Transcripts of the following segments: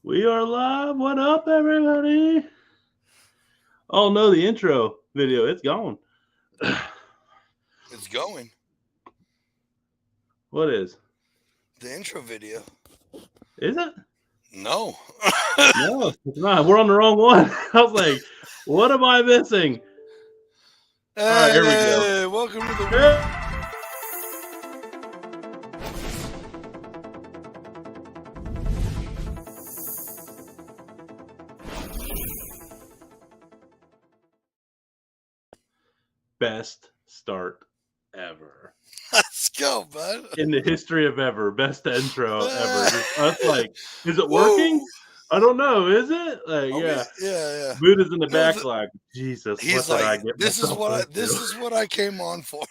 We are live. What up, everybody? Oh no, the intro video, it's gone. It's going. What is? The intro video. Is it? No. No, it's not. We're on the wrong one. I was like, what am I missing? All right, here we go. Hey, welcome to the week. Hey! Best start ever. Let's go, bud. In the history of ever. Best intro ever. Just us like, is it Woo! working? I don't know. Is it? Like, Are we? yeah. Yeah. Buddha's in the No, back like, Jesus, what he's did like, I get this is myself what I. This into? is what I came on for.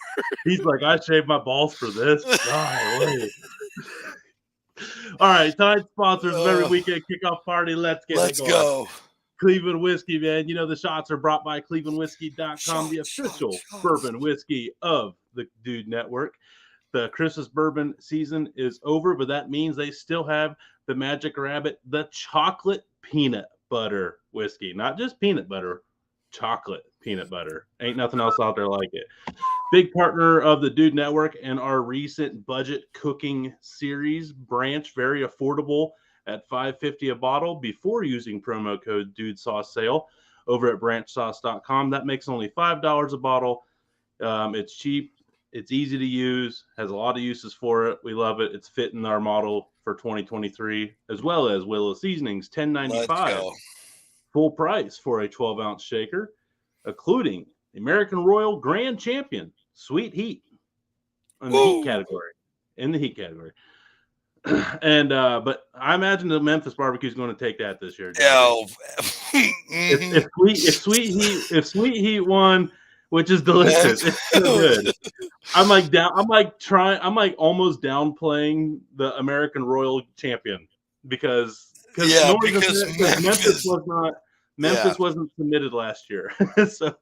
He's like, I shaved my balls for this. Golly. All right, tonight's sponsors of every weekend kickoff party. Let's get Let's it going. go. Cleveland Whiskey, man. You know, the shots are brought by ClevelandWhiskey.com, the official bourbon whiskey of the Dude Network. The Christmas bourbon season is over, but that means they still have the Magic Rabbit, the chocolate peanut butter whiskey. Not just peanut butter, chocolate peanut butter. Ain't nothing else out there like it. Big partner of the Dude Network and our recent budget cooking series branch, very affordable at $5.50 a bottle before using promo code Dude Sauce Sale over at branchsauce.com. That makes only $5 a bottle. It's cheap, it's easy to use, has a lot of uses for it. We love it. It's fitting our model for 2023, as well as Willow Seasonings, $10.95 full price for a 12-ounce shaker, including the American Royal Grand Champion Sweet Heat in the heat category. And but I imagine the Memphis barbecue is going to take that this year. If Sweet Heat won, which is delicious, it's so good. I'm like almost downplaying the American Royal Champion because Memphis wasn't submitted last year, so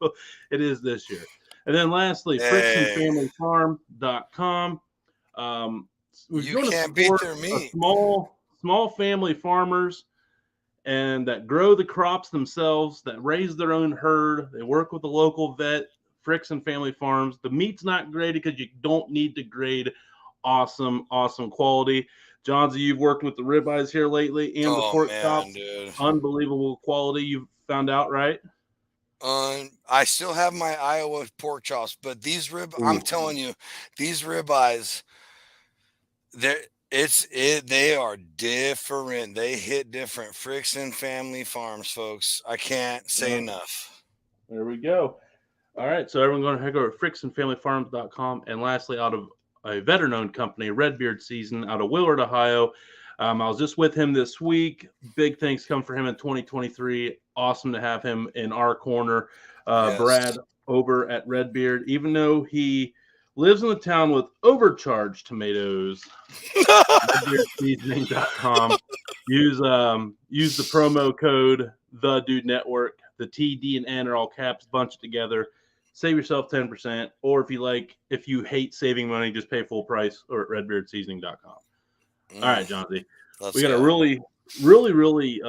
it is this year. And then lastly, fricksonfamilyfarm.com. You can't beat their meat. Small family farmers and that grow the crops themselves, that raise their own herd. They work with the local vet, Frickson Family Farms. The meat's not graded because you don't need to grade awesome quality. Johnsy, you've worked with the ribeyes here lately and the pork chops. Dude. Unbelievable quality, you've found out, right? I still have my Iowa pork chops, but I'm telling you, these ribeyes, they are different. They hit different. Frickson Family Farms, folks. I can't say enough. There we go. All right, so everyone's going to head over to fricksonfamilyfarms.com. And lastly, out of a veteran-owned company, Redbeard Season, out of Willard, Ohio. I was just with him this week. Big things come for him in 2023. Awesome to have him in our corner. Brad over at Redbeard, even though he lives in the town with overcharged tomatoes. RedbeardSeasoning.com. Use the promo code The Dude Network. The T, D, and N are all caps, bunch it together. Save yourself 10%. Or if you hate saving money, just pay full price or at RedbeardSeasoning.com. All right, Johnsy. We got a really, really, really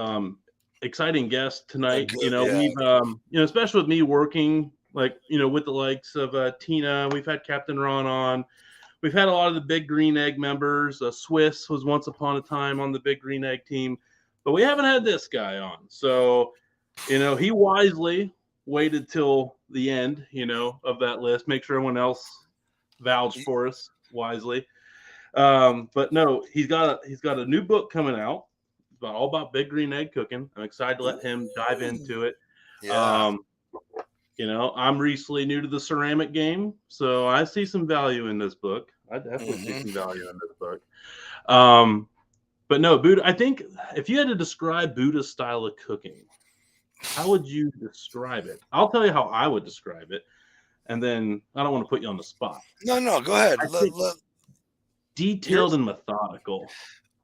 exciting guest tonight. We've especially with me working with the likes of Tina. We've had Captain Ron on. We've had a lot of the Big Green Egg members. Swiss was once upon a time on the Big Green Egg team, but we haven't had this guy on. So, he wisely waited till the end, of that list, make sure everyone else vouched for us wisely. But no, he's got a new book coming out. It's all about Big Green Egg cooking. I'm excited to let him dive into it. Yeah. I'm recently new to the ceramic game, so I see some value in this book. I definitely see some value in this book. But no, Buddha, I think if you had to describe Buddha's style of cooking, how would you describe it? I'll tell you how I would describe it, and then I don't want to put you on the spot. No, go ahead. Detailed and methodical.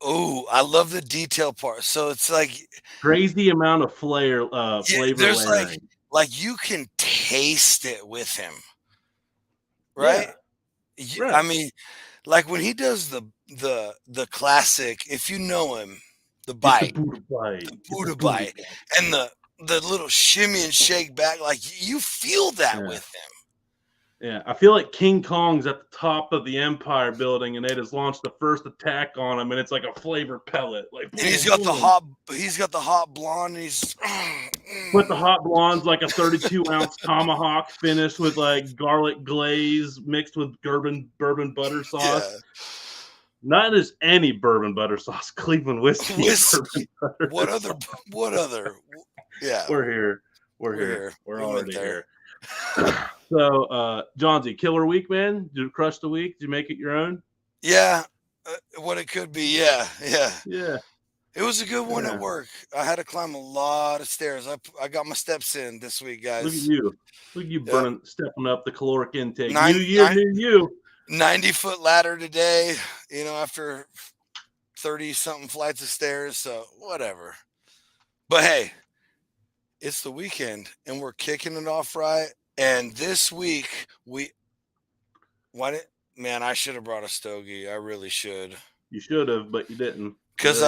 Oh, I love the detail part. So it's like crazy amount of flavor. There's like you can taste it with him, right? Yeah. Right. I mean, like when he does the classic. If you know him, The bite. Get the Buddha bite. The Get Buddha the bite. And the little shimmy and shake back, like you feel that Yeah. with them. Yeah, I feel like King Kong's at the top of the Empire building, and they just launched the first attack on him, and it's like a flavor pellet. Like, And he's got the hot blonde, and he's Put the hot blondes like a 32-ounce tomahawk finished with like garlic glaze mixed with bourbon butter sauce. Yeah. Not just any bourbon butter sauce, Cleveland whiskey. What other? Yeah. We're here. We're already here. So, Johnsy, killer week, man. Did you crush the week? Did you make it your own? Yeah. What it could be. Yeah. Yeah. It was a good one at work. I had to climb a lot of stairs. I got my steps in this week, guys. Look at you burning, stepping up the caloric intake. 90 New year, new you. 90-foot ladder today, after 30-something flights of stairs. So whatever. But hey, it's the weekend and we're kicking it off right. And this week I should have brought a stogie. I really should. You should have, but you didn't. Because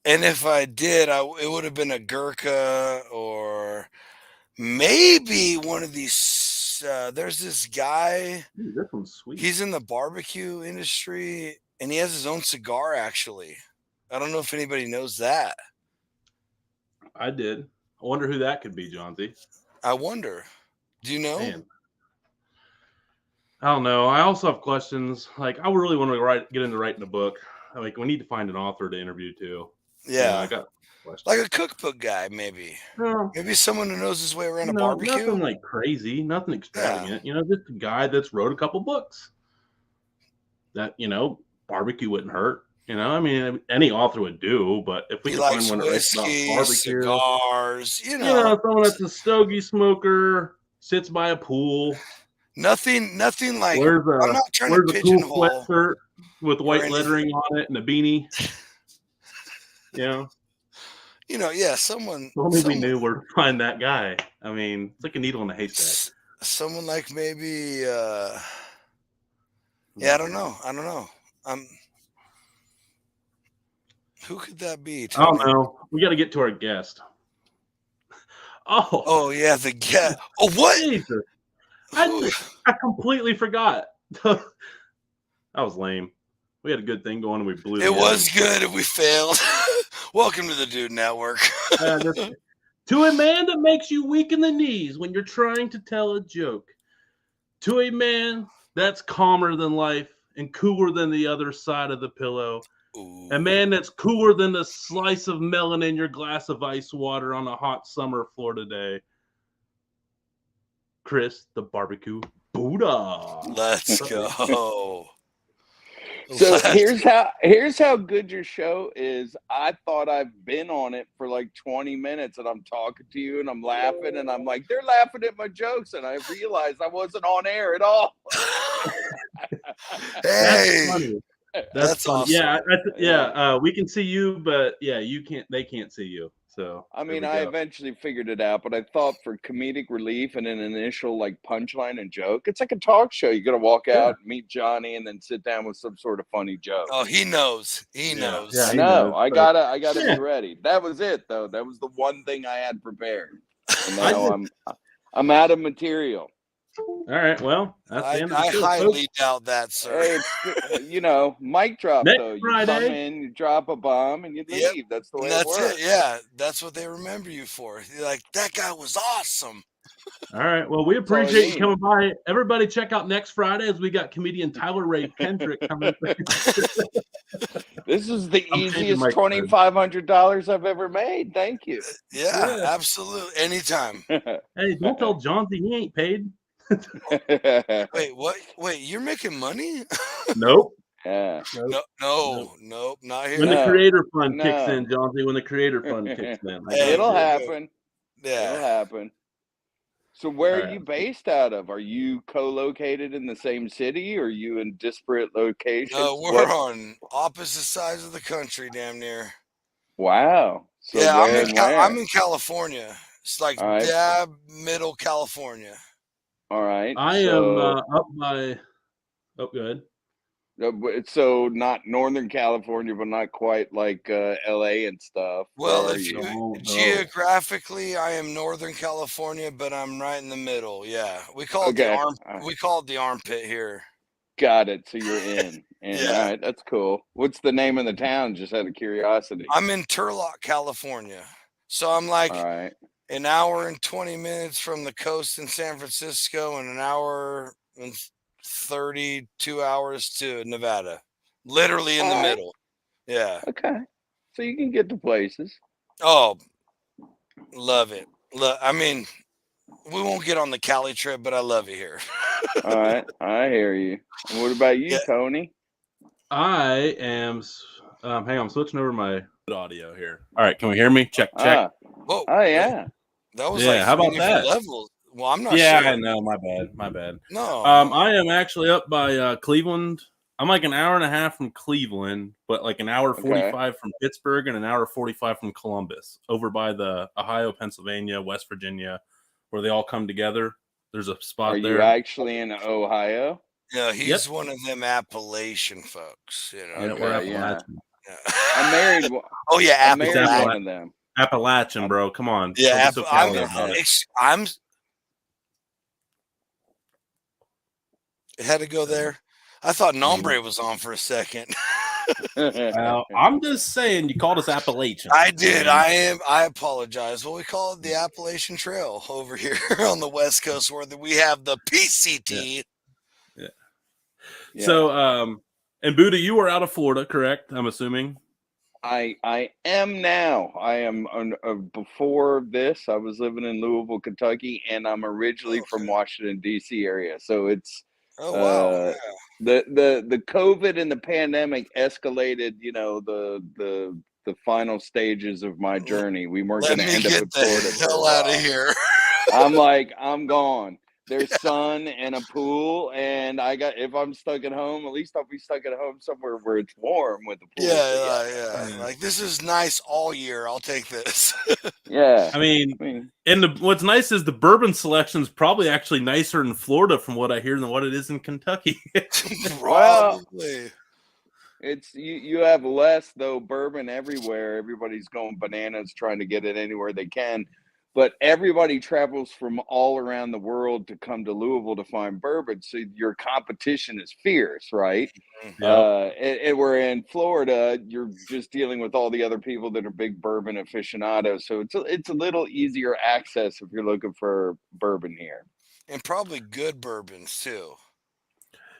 if I did, it would have been a Gurkha or maybe one of these. There's this guy. Dude, this one's sweet. He's in the barbecue industry, and he has his own cigar. Actually, I don't know if anybody knows that. I did. I wonder who that could be, Johnsy. I wonder. Do you know? Man. I don't know. I also have questions. Like, I really want to get into writing a book. Like, we need to find an author to interview too. Yeah, I got questions. Like a cookbook guy, maybe. Maybe someone who knows his way around a barbecue. Nothing like crazy, nothing extravagant. Just a guy that's wrote a couple books. That barbecue wouldn't hurt. I mean, any author would do. But if we can find one that's about barbecue, cigars, someone that's a stogie smoker, sits by a pool. Nothing like. I'm not trying to pigeonhole. Cool sweatshirt with white lettering on it and a beanie. Someone. Only we knew where to find that guy. I mean, it's like a needle in a haystack. Someone like maybe. I don't know. Who could that be? I don't know. We got to get to our guest. Oh yeah, the guest. Oh, what? Jesus. I completely forgot. That was lame. We had a good thing going and we blew it. It was good and we failed. Welcome to the Dude Network. To a man that makes you weak in the knees when you're trying to tell a joke. To a man that's calmer than life and cooler than the other side of the pillow. Ooh. A man that's cooler than a slice of melon in your glass of ice water on a hot summer Florida day. Chris, the barbecue Buddha. Let's go. So here's how good your show is. I thought I've been on it for like 20 minutes and I'm talking to you and I'm laughing and I'm like, they're laughing at my jokes, and I realized I wasn't on air at all. Hey, that's funny. That's awesome. Yeah. We can see you, but you can't. They can't see you. So I mean, I eventually figured it out, but I thought for comedic relief and an initial like punchline and joke, it's like a talk show. You got to walk out, meet Johnny, and then sit down with some sort of funny joke. Oh, he knows. He knows. Yeah, no, I gotta be ready. That was it, though. That was the one thing I had prepared. And now I'm out of material. All right. Well, that's the end of the show, highly doubt that, sir. Hey, mic drop Next though. You Friday. come in, you drop a bomb, and you leave. Yep. That's the way it works. Yeah, that's what they remember you for. You're like, that guy was awesome. All right. Well, we appreciate you coming by. Everybody, check out next Friday as we got comedian Tyler Ray Kendrick coming. This is the easiest $2,500 I've ever made. Thank you. Yeah, absolutely. Anytime. Hey, don't tell Johnsy he ain't paid. Wait, what? Wait, you're making money? Nope. Yeah. Nope, not here. When the creator fund kicks in, Johnsy, when the creator fund kicks in. It'll happen. Yeah. It'll happen. So where are you based out of? Are you co-located in the same city or are you in disparate locations? No, we're on opposite sides of the country, damn near. Wow. So I'm in California. It's like dab middle California. All right. I am up by. Oh, good. So not Northern California, but not quite like LA and stuff. Well, Where are if you? No. geographically, I am Northern California, but I'm right in the middle. Yeah, we call it the Okay. we call it the armpit here. Got it. So you're in. And Yeah. all right, that's cool. What's the name of the town? Just out of curiosity. I'm in Turlock, California, so I'm like All right. an hour and 20 minutes from the coast in San Francisco, and an hour and 32 hours to Nevada. Literally in the All right. middle. Yeah. Okay. So you can get to places. Oh, love it. I mean, we won't get on the Cali trip, but I love it here. All right. I hear you. And what about you, Yeah. Tony? I am. Hang on, I'm switching over my audio here. All right, can we hear me? Check. Whoa. Oh yeah. That was Yeah, like how about three different that? levels. Well, I'm not Yeah, sure. I know. My bad. No. I am actually up by Cleveland. I'm like an hour and a half from Cleveland, but like an hour 45 from Pittsburgh and an hour 45 from Columbus, over by the Ohio, Pennsylvania, West Virginia, where they all come together. There's a spot Are there. you actually in Ohio? Yeah, he's one of them Appalachian folks, you know. Yeah, we're Okay, yeah. Appalachian. I married. Oh yeah, I married one of them. Appalachian, bro. Come on. Yeah, Don't be so cowardly about it. It had to go there. I thought Nombre was on for a second. Well, I'm just saying, you called us Appalachian. I did. I apologize. Well, we call it the Appalachian Trail over here on the West Coast, where we have the PCT. Yeah. So, and Buddha, you were out of Florida, correct? I'm assuming. I am now. I am before this. I was living in Louisville, Kentucky, and I'm originally from Washington D.C. area. So it's the COVID and the pandemic escalated. You know, the final stages of my journey. We weren't going to end up in Florida. Get the hell out of here. I'm like, I'm gone. There's sun and a pool, and if I'm stuck at home, at least I'll be stuck at home somewhere where it's warm with the pool. Yeah. Like, this is nice all year. I'll take this. Yeah. I mean, and what's nice is the bourbon selection is probably actually nicer in Florida, from what I hear, than what it is in Kentucky. Probably. It's you have less though bourbon everywhere. Everybody's going bananas trying to get it anywhere they can. But everybody travels from all around the world to come to Louisville to find bourbon. So your competition is fierce, right? Yep. And we're in Florida, you're just dealing with all the other people that are big bourbon aficionados. So it's a little easier access if you're looking for bourbon here. And probably good bourbons too.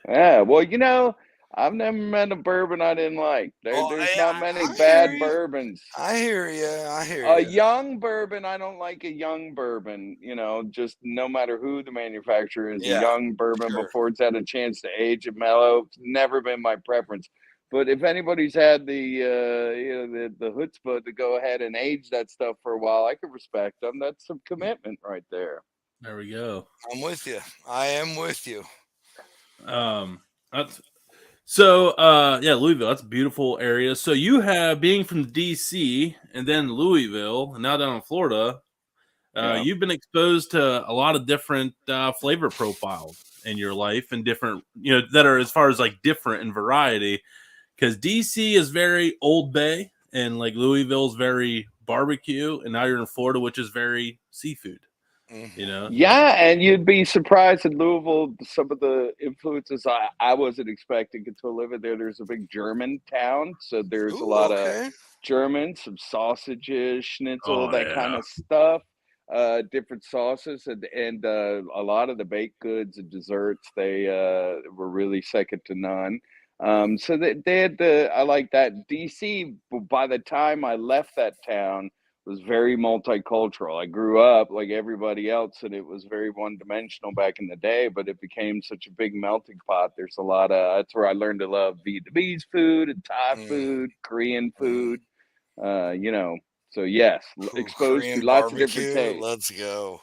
Yeah, well, you know, I've never met a bourbon I didn't like. There's not many bad bourbons. I hear you. A young bourbon, I don't like a young bourbon. You know, just no matter who the manufacturer is, a young bourbon before it's had a chance to age and mellow. It's never been my preference. But if anybody's had the chutzpah to go ahead and age that stuff for a while, I could respect them. That's some commitment right there. There we go. I'm with you. I am with you. Louisville, that's a beautiful area. So you have, being from DC and then Louisville and now down in Florida, you've been exposed to a lot of different flavor profiles in your life, and different, that are as far as like different in variety, because DC is very Old Bay and like Louisville is very barbecue, and now you're in Florida, which is very seafood. Yeah, and you'd be surprised in Louisville some of the influences I wasn't expecting until living there. There's a big German town, so there's a lot of German, some sausages, schnitzel, kind of stuff, different sauces, and a lot of the baked goods and desserts, they were really second to none. So they had I like that. DC, by the time I left that town, was very multicultural. I grew up like everybody else, and it was very one-dimensional back in the day, but it became such a big melting pot. There's a lot of, that's where I learned to love Vietnamese food and Thai food, Korean food, so yes, exposed Korean to lots barbecue, of different tastes. Let's go.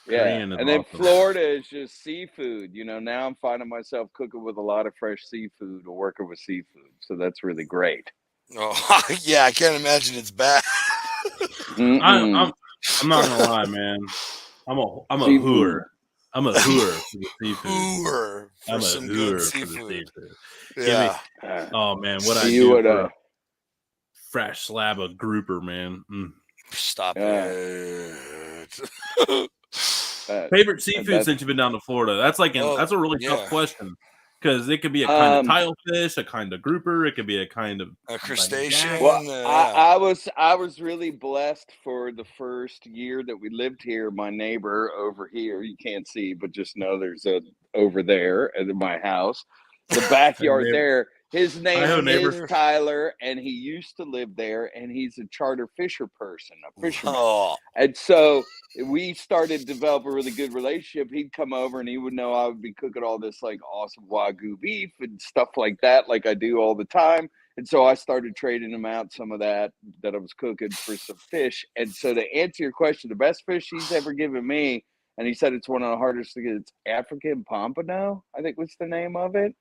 Yeah, and then Florida is just seafood. Now I'm finding myself cooking with a lot of fresh seafood or working with seafood, so that's really great. Oh yeah, I can't imagine it's bad. I'm not gonna lie, man. I'm a hooer. I'm a hooer for the seafood. Hooer for I'm a some hooer good for the seafood. seafood. Yeah. Oh man, what I You do would, for a fresh slab of grouper, man. Stop Yeah. it. Favorite seafood that's- since you've been down to Florida? That's that's a really tough question because it could be a kind of tilefish, a kind of grouper, it could be a kind of a crustacean. Well, I was really blessed for the first year that we lived here. My neighbor over here, you can't see, but just know there's a over there at my house, the backyard there. His name is Tyler, and he used to live there, and he's a charter fisher person, a fisherman. Oh. And so we started to develop a really good relationship. He'd come over, and he would know I would be cooking all this like awesome Wagyu beef and stuff like that, like I do all the time. And so I started trading him out some of that I was cooking for some fish. And so to answer your question, the best fish he's ever given me, and he said it's one of the hardest to get, it's African pompano, I think was the name of it.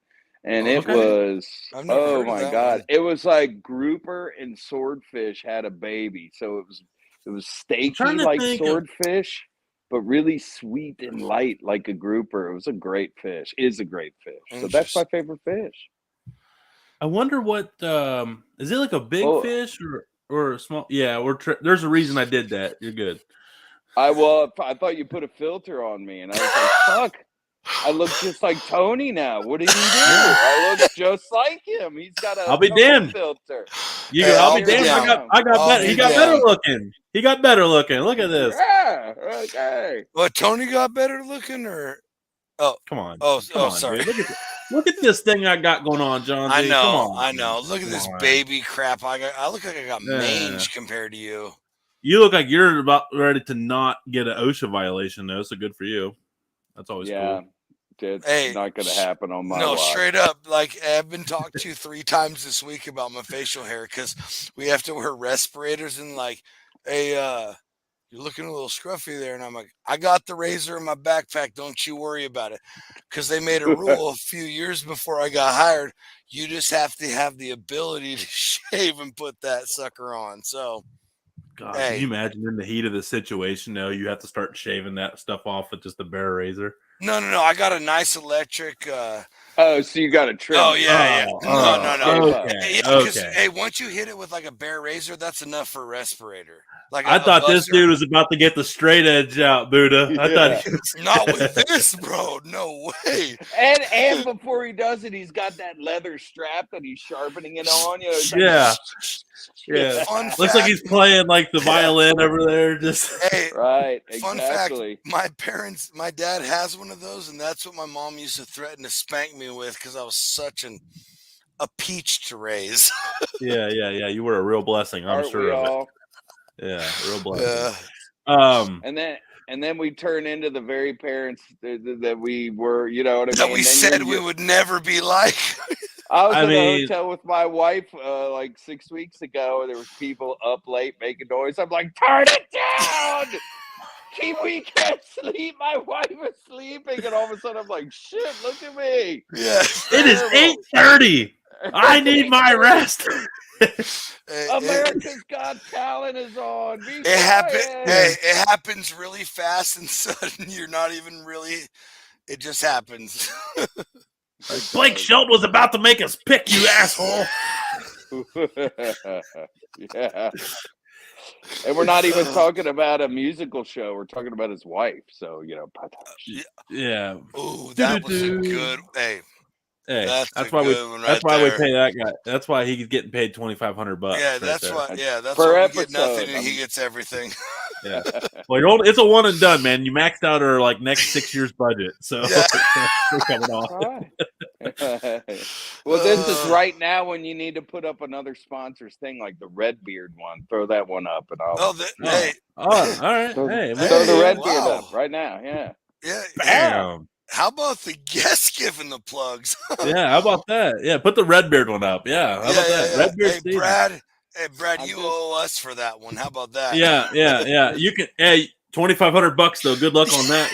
And it was, oh my God, it was like grouper and swordfish had a baby. So it was steaky like swordfish, but really sweet and light like a grouper. It was a great fish, is a great fish. So that's my favorite fish. I wonder what is it like a big fish or a small? Yeah, there's a reason I did that. You're good. I thought you put a filter on me, and I was like, fuck. I look just like Tony now. What did he do? I look just like him. He's got a I'll be damned. Filter. I'll be damned. I got better. He got better looking. He got better looking. Look at this. Yeah. Okay. What, Tony got better looking or? Oh, come on. Come on, sorry. Look at this thing I got going on, John. I know. Come on, I know. Look at this baby crap. I look like I got mange compared to you. You look like you're about ready to not get an OSHA violation, though. So good for you. That's always cool. It's not going to happen on my watch. Straight up. Like, I've been talked to 3 times this week about my facial hair because we have to wear respirators and like, hey, you're looking a little scruffy there. And I'm like, I got the razor in my backpack. Don't you worry about it. Because they made a rule a few years before I got hired. You just have to have the ability to shave and put that sucker on. So, God, can you imagine in the heat of the situation, though, you have to start shaving that stuff off with just a bare razor? No. I got a nice electric. So you got a trim. Oh, yeah. No. Okay. Hey, once you hit it with like a bare razor, that's enough for a respirator. Like I thought this dude was about to get the straight edge out, Buddha. I thought he was... Not with this, bro. No way. And before he does it, he's got that leather strap that he's sharpening it on. Yeah. Looks like he's playing like the violin over there. Just right. Fun fact: my dad has one of those, and that's what my mom used to threaten to spank me with because I was such a peach to raise. Yeah. You were a real blessing. I'm sure of it. Yeah, real blessing. And then we turn into the very parents that we were, you know what I mean? That we said we would never be like. I was in a hotel with my wife like 6 weeks ago, and there was people up late making noise. I'm like, turn it down! We can't sleep. My wife is sleeping, and all of a sudden I'm like, shit, look at me. Yeah. It is 8:30. I need my rest. America's Got Talent is on. It happens really fast and sudden. You're not even really. It just happens. Blake Shelton was about to make us pick, you asshole. Yeah. And we're not even talking about a musical show. We're talking about his wife. So, you know. Yeah. Ooh, that was a good. Hey, that's why we pay that guy. That's why he's getting paid $2,500. Yeah, that's why. Yeah, that's per why we episode. get nothing and he gets everything. Yeah. Well, it's a one and done, man. You maxed out our like next 6 years budget, so we're coming off. Well, this is right now when you need to put up another sponsor's thing, like the Redbeard one. Throw that one up, and I'll. Hey. All right. Throw the Redbeard up right now. Yeah. Yeah. Bam. How about the guest giving the plugs? Yeah, how about that? Yeah, put the Redbeard one up. Yeah, how about that? Redbeard Brad, you owe us for that one. How about that? Yeah. You can. Hey, $2,500 though. Good luck on that.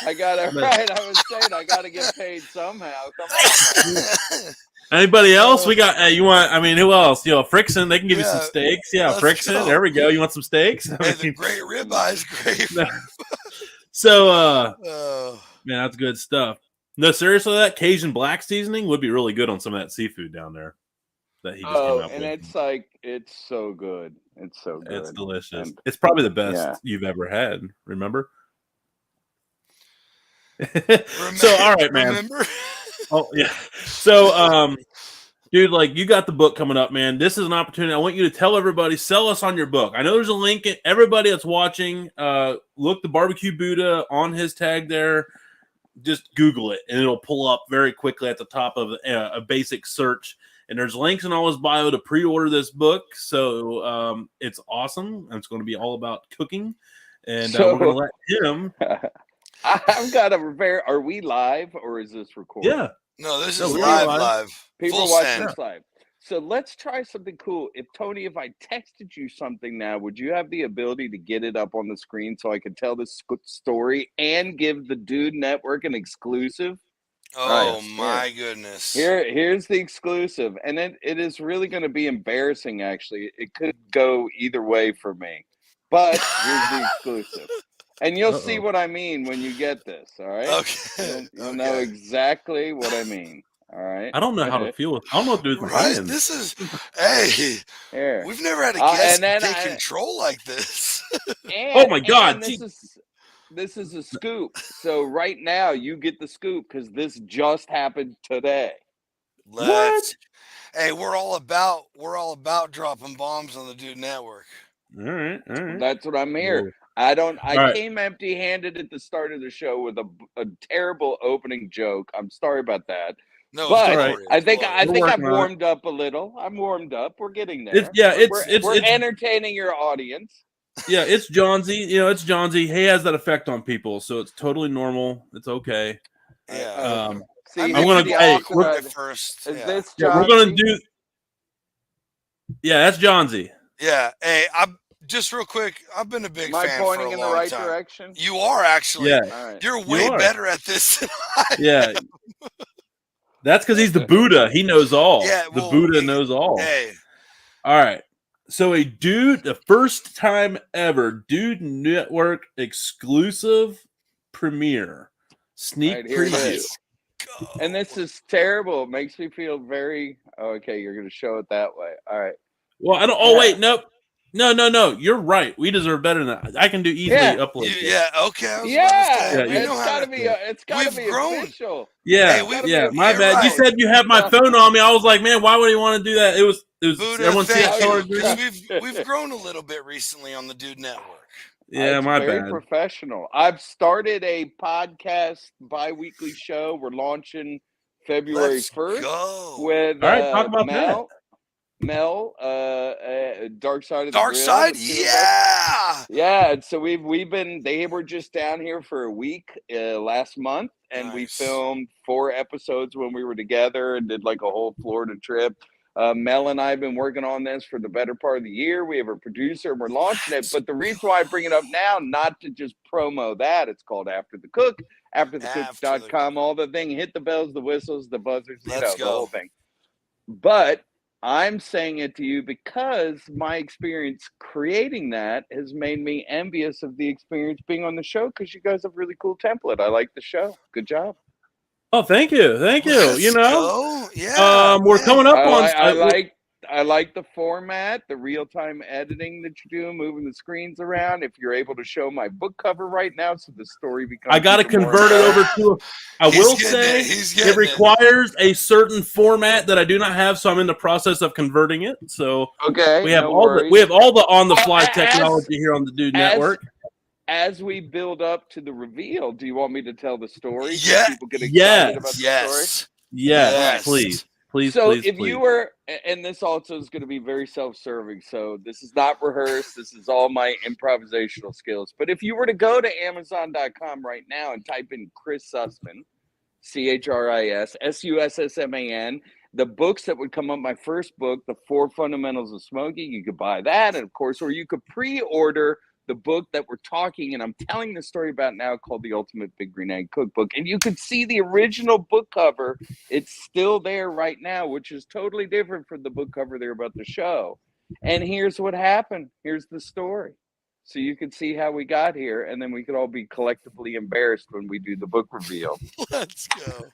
I got it right. I was saying I got to get paid somehow. Come on. Anybody else? We got. You want? I mean, who else? Frickson. They can give you some steaks. Yeah, Frickson. Go. There we go. You want some steaks? The great ribeyes, great. So. Man, that's good stuff. No, seriously, that Cajun black seasoning would be really good on some of that seafood down there that he just came up and with. it's like it's so good. It's so good. It's delicious. And, It's probably the best you've ever had. Remember? So, all right, man. Remember? Oh yeah. So, dude, like you got the book coming up, man. This is an opportunity. I want you to tell everybody, sell us on your book. I know there's a link. Everybody that's watching, look the Barbecue Buddha on his tag there. Just Google it, and it'll pull up very quickly at the top of a basic search. And there's links in all his bio to pre-order this book. So it's awesome. It's going to be all about cooking, and we're going to let him. I've got a are we live or is this recorded? Yeah. No, this is live. People Full watching send. this live. So let's try something cool. If I texted you something now, would you have the ability to get it up on the screen so I could tell this story and give the Dude Network an exclusive? Oh my goodness. Here's the exclusive. And it is really going to be embarrassing, actually. It could go either way for me. But here's the exclusive. And you'll see what I mean when you get this, all right? Okay. You'll know exactly what I mean, all right? I don't know how to feel with. I don't know what to do with my hands. This is, hey, Here. we've never had a guest and take control like this. Oh my God! This is a scoop. So right now you get the scoop because this just happened today. Hey, we're all about dropping bombs on the Dude Network. All right. That's what I'm here. Whoa. I came empty-handed at the start of the show with a terrible opening joke. I'm sorry about that. No, but I think I've warmed up a little. I'm warmed up. We're getting there. We're entertaining your audience. Yeah, it's Johnsy. It's Johnsy. He has that effect on people, so it's totally normal. It's okay. Yeah. See, I'm gonna first. Is this Johnsy? We're gonna do. Yeah, that's Johnsy. Yeah. Hey, just real quick, I've been a big fan for a long time. Am I pointing in the right direction? You are actually. Yeah. Right. You're way better at this than I am. Yeah. That's because he's the Buddha. He knows all. Yeah, the Buddha knows all. Hey. All right. So the first time ever Dude Network exclusive premiere sneak preview. And this is terrible. It makes me feel very okay. You're going to show it that way. All right. Well, I don't. Oh wait, nope. No. You're right. We deserve better than that. I can do easily upload. Okay. It's gotta be official. Yeah. My bad. Right. You said you have my phone on me. I was like, man, why would he want to do that? It was. Buddha, everyone see it. We've grown a little bit recently on the Dude Network. Yeah, my bad. Very professional. I've started a podcast bi-weekly show. We're launching February 1st with all right, talk about Mel, Dark Side of the Dark Grill, Side, yeah. So they were just down here for a week last month, and we filmed 4 episodes when we were together and did like a whole Florida trip. Mel and I have been working on this for the better part of the year. We have a producer and we're launching it. But the reason why I bring it up now, not to just promo that, it's called After the Cook, afterthecook.com, all the thing, hit the bells, the whistles, the buzzers, the whole thing. But I'm saying it to you because my experience creating that has made me envious of the experience being on the show because you guys have a really cool template. I like the show. Good job. Oh, thank you. Yeah. We're coming up on. I like the format, the real-time editing that you do, moving the screens around. If you're able to show my book cover right now, so the story becomes. I got to convert it over to. I will say it requires a certain format that I do not have, so I'm in the process of converting it. So we have all the on-the-fly technology here on the Dude Network. As we build up to the reveal, do you want me to tell the story? Yeah. People get excited about the story? Yes. Please. You were, and this also is going to be very self-serving, so this is not rehearsed. This is all my improvisational skills. But if you were to go to Amazon.com right now and type in Chris Sussman, CHRIS, SUSSMAN, the books that would come up, my first book, The 4 Fundamentals of Smoking, you could buy that. And of course, or you could pre-order the book that we're talking and I'm telling the story about now called The Ultimate Big Green Egg Cookbook. And you could see the original book cover. It's still there right now, which is totally different from the book cover there about the show. And here's what happened. Here's the story. so you can see how we got here, and then we could all be collectively embarrassed when we do the book reveal. Let's go.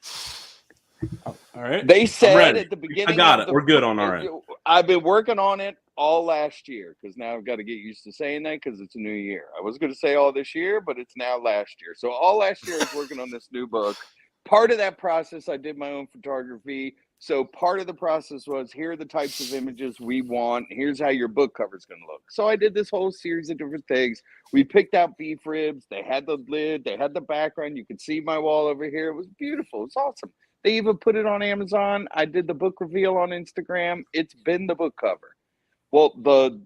All right. They said ready. at the beginning, I got of it. We're good on our end. I've been working on it all last year because now I've got to get used to saying that because it's a new year. I was going to say all this year, but it's now last year. So all last year I was working on this new book. Part of that process, I did my own photography. So part of the process was, here are the types of images we want. Here's how your book cover is going to look. So I did this whole series of different things. We picked out beef ribs. They had the lid. They had the background. You could see my wall over here. It was beautiful. It was awesome. They even put it on Amazon. I did the book reveal on Instagram. It's been the book cover. Well, the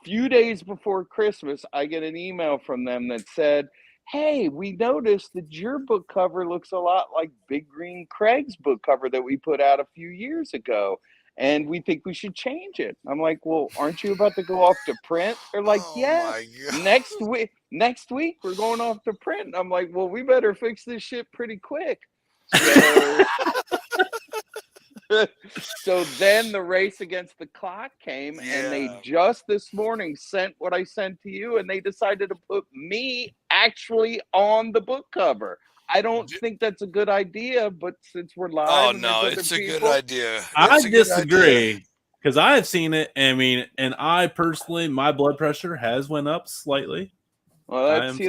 few days before Christmas, I get an email from them that said, hey, we noticed that your book cover looks a lot like Big Green Craig's book cover that we put out a few years ago, and we think we should change it. I'm like, well, aren't you about to go off to print? They're like, yeah, next week we're going off to print. I'm like, well, we better fix this shit pretty quick. So then the race against the clock came, and they just this morning sent what I sent to you, and they decided to put me actually on the book cover. I don't think that's a good idea, but since we're live, oh no, it's a good idea. I disagree because I have seen it. I mean, and I personally, my blood pressure has went up slightly. Well, that's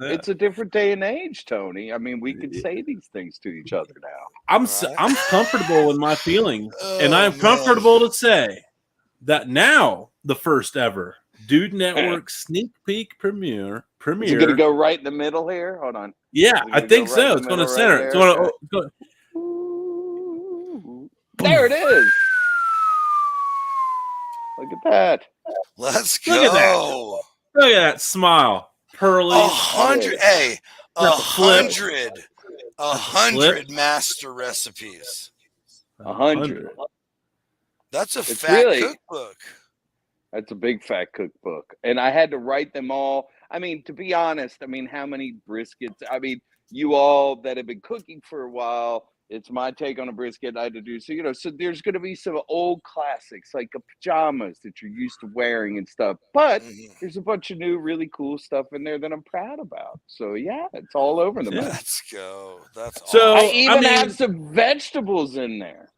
it's a different day and age, Tony. I mean, we can say these things to each other now. I'm comfortable with my feelings, and I'm comfortable to say that now the first ever Dude Network sneak peek premiere. Is it going to go right in the middle here? Hold on. Yeah, I think so. It's going to center. It's going to. There it is. Look at that. Let's go. Look at that. Look at that smile. Pearly. 100. Hey, 100 master recipes. 100. That's a fat cookbook. That's a big fat cookbook. And I had to write them all. I mean, to be honest, I mean, how many briskets? I mean, you all that have been cooking for a while, it's my take on a brisket I had to do. So, so there's going to be some old classics like pajamas that you're used to wearing and stuff. But there's a bunch of new, really cool stuff in there that I'm proud about. So, yeah, it's all over the map. Let's go. That's so awesome. I have some vegetables in there.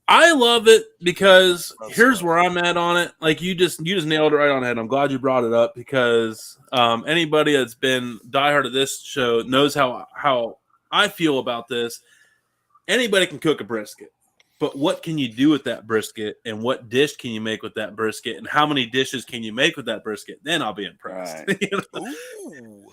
I love it because here's where I'm at on it. Like you just nailed it right on the head. I'm glad you brought it up because anybody that's been diehard of this show knows how I feel about this. Anybody can cook a brisket, but what can you do with that brisket, and what dish can you make with that brisket, and how many dishes can you make with that brisket? Then I'll be impressed. Right.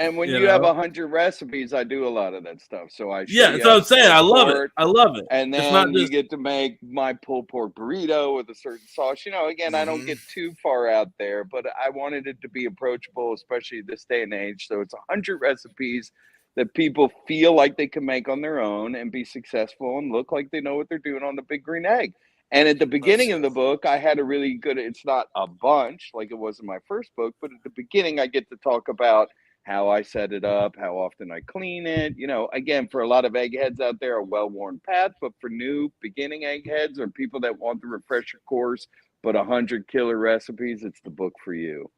And when you have 100 recipes, I do a lot of that stuff. So that's what I'm saying. I love it. I love it. And then you get to make my pulled pork burrito with a certain sauce. Again, I don't get too far out there, but I wanted it to be approachable, especially this day and age. So it's 100 recipes that people feel like they can make on their own and be successful and look like they know what they're doing on the Big Green Egg. And at the beginning of the book, I had a really good, it's not a bunch like it was in my first book, but at the beginning, I get to talk about how I set it up, how often I clean it. Again, for a lot of eggheads out there, a well-worn path, but for new beginning eggheads or people that want the refresher course, but 100 killer recipes, it's the book for you.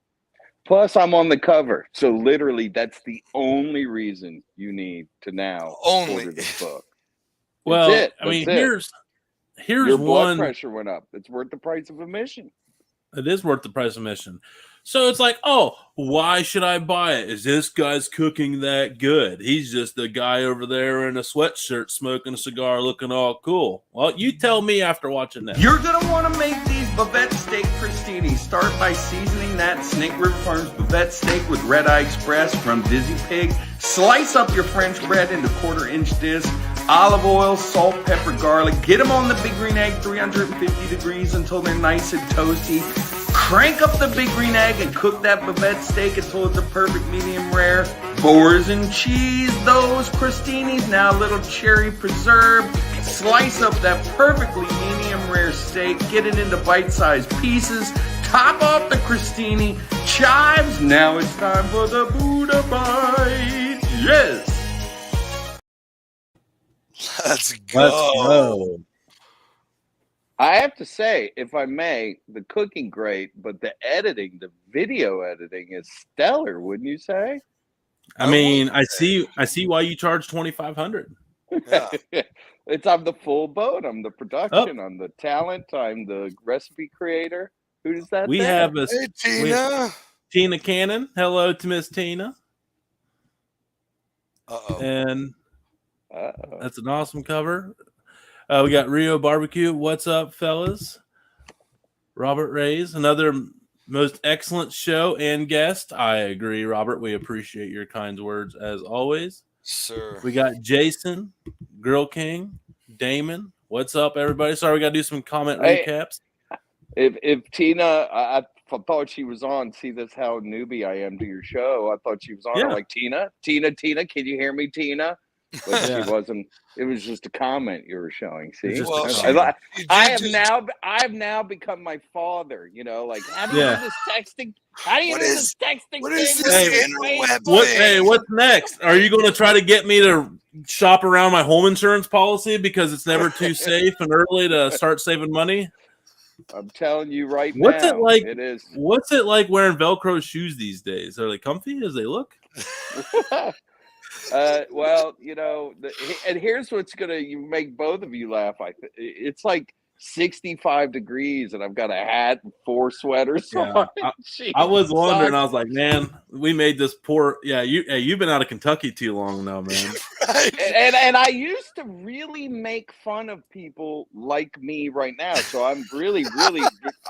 Plus, I'm on the cover. So literally, that's the only reason you need to now order this book. Well, here's your blood pressure went up. It's worth the price of admission. It is worth the price of admission. So it's like, oh, why should I buy it? Is this guy's cooking that good? He's just the guy over there in a sweatshirt smoking a cigar looking all cool. Well, you tell me after watching that. You're going to want to make these bavette steak crostinis. Start by seasoning that Snake River Farms bavette steak with Red Eye Express from Dizzy Pig. Slice up your French bread into 1/4-inch discs. Olive oil, salt, pepper, garlic. Get them on the Big Green Egg 350 degrees until they're nice and toasty. Crank up the Big Green Egg and cook that bavette steak until it's a perfect medium rare. Boars and cheese, those crostinis, now a little cherry preserve. Slice up that perfectly medium rare steak. Get it into bite-sized pieces. Top off the crostini. Chives, now it's time for the Buddha bite. Yes! Let's go. I have to say, if I may, the cooking great, but the editing, the video editing is stellar, wouldn't you say? I mean, I see why you charge $2,500. Yeah. It's I'm the full boat. I'm the production. I'm the talent. I'm the recipe creator. Who's that? We there? have a Hey, Tina. Tina Cannon. Hello to Miss Tina. Uh-oh. And Uh-oh. that's an awesome cover. We got Rio Barbecue. What's up, fellas? Robert Reyes, another most excellent show and guest. I agree, Robert. We appreciate your kind words as always. Sir. We got Jason, Grill King, Damon. What's up, everybody? Sorry, we got to do some comment recaps. If Tina, I thought she was on. See, that's how newbie I am to your show. I thought she was on. Yeah. I'm like, Tina, can you hear me, Tina? But she wasn't. It was just a comment you were showing. See, Well, I've now become my father. You know, like how do you do this texting? How do you do this texting? What is thing? this what's next? Are you going to try to get me to shop around my home insurance policy because it's never too safe and early to start saving money? I'm telling you right now. What's it like? It is. What's it like wearing Velcro shoes these days? Are they comfy as they look? Well, you know, and here's what's gonna make both of you laugh. It's like 65 degrees, and I've got a hat and 4 sweaters. Yeah, I was wondering. I was like, man, we made this poor. Yeah, you've been out of Kentucky too long now, man. and I used to really make fun of people like me right now. So I'm really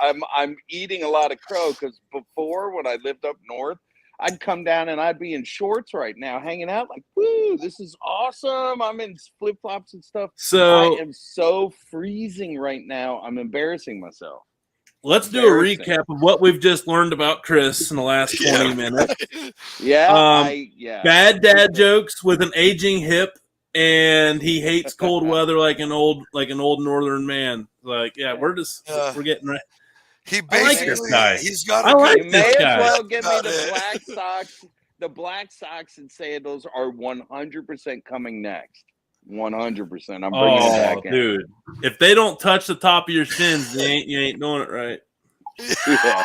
I'm eating a lot of crow because before when I lived up north, I'd come down and I'd be in shorts right now, hanging out like, woo, this is awesome. I'm in flip flops and stuff. So I am so freezing right now. I'm embarrassing myself. Let's do a recap of what we've just learned about Chris in the last 20 minutes. Bad dad jokes with an aging hip, and he hates cold weather like an old northern man. Like, yeah, we're getting right. He basically, this guy. He's got. You may as well give me the black socks. The black socks and sandals are 100% coming next. 100%. I'm bringing it back in. Dude, if they don't touch the top of your shins, you ain't doing it right. Yeah.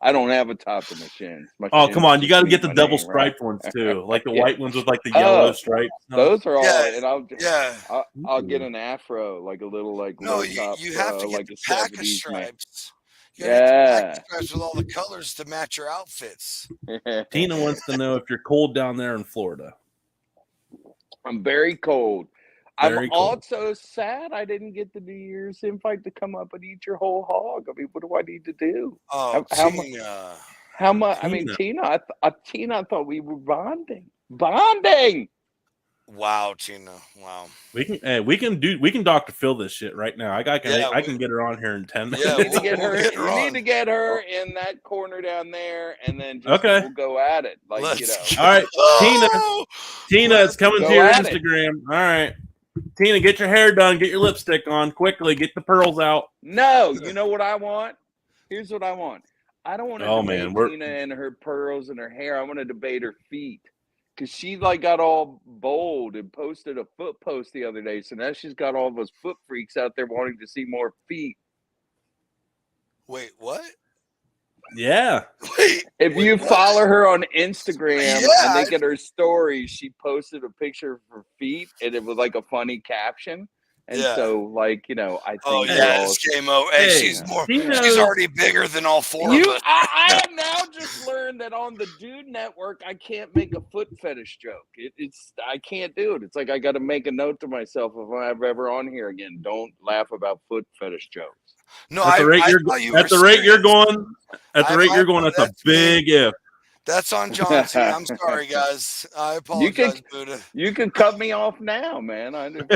I don't have a top of my shins. Come on, you got to get the double striped ones too, like the white ones with like the yellow stripes. Those are all. And I'll get an afro, like a little like. No, top, you have to get like the packer stripes. You get the stripes with all the colors to match your outfits. Tina wants to know if you're cold down there in Florida. I'm very cold. I'm also sad I didn't get the New Year's invite to come up and eat your whole hog. I mean, what do I need to do? Oh, Tina. How much? I mean, Tina. Tina, I thought we were bonding. Bonding. Wow, Tina. Wow. We can Dr. Phil this shit right now. I can get her on here in 10 minutes. Yeah, you need to get her in that corner down there, and then we'll go at it. Like All right, Tina, it's coming to your Instagram. All right. Tina, get your hair done. Get your lipstick on quickly. Get the pearls out. No, you know what I want? Here's what I want. I don't want to debate Tina and her pearls and her hair. I want to debate her feet. Because she got all bold and posted a foot post the other day. So now she's got all those foot freaks out there wanting to see more feet. Wait, what? Yeah. If you follow her on Instagram and look at her stories, she posted a picture of her feet and it was like a funny caption. And so, I think. It's game over. Hey, she's already bigger than all 4 of us. I have now just learned that on the Dude Network, I can't make a foot fetish joke. I can't do it. It's like I got to make a note to myself if I'm ever on here again. Don't laugh about foot fetish jokes. No, at the rate you're going, that's a big if. That's on John T. I'm sorry, guys. I apologize, Buddha. You can cut me off now, man. If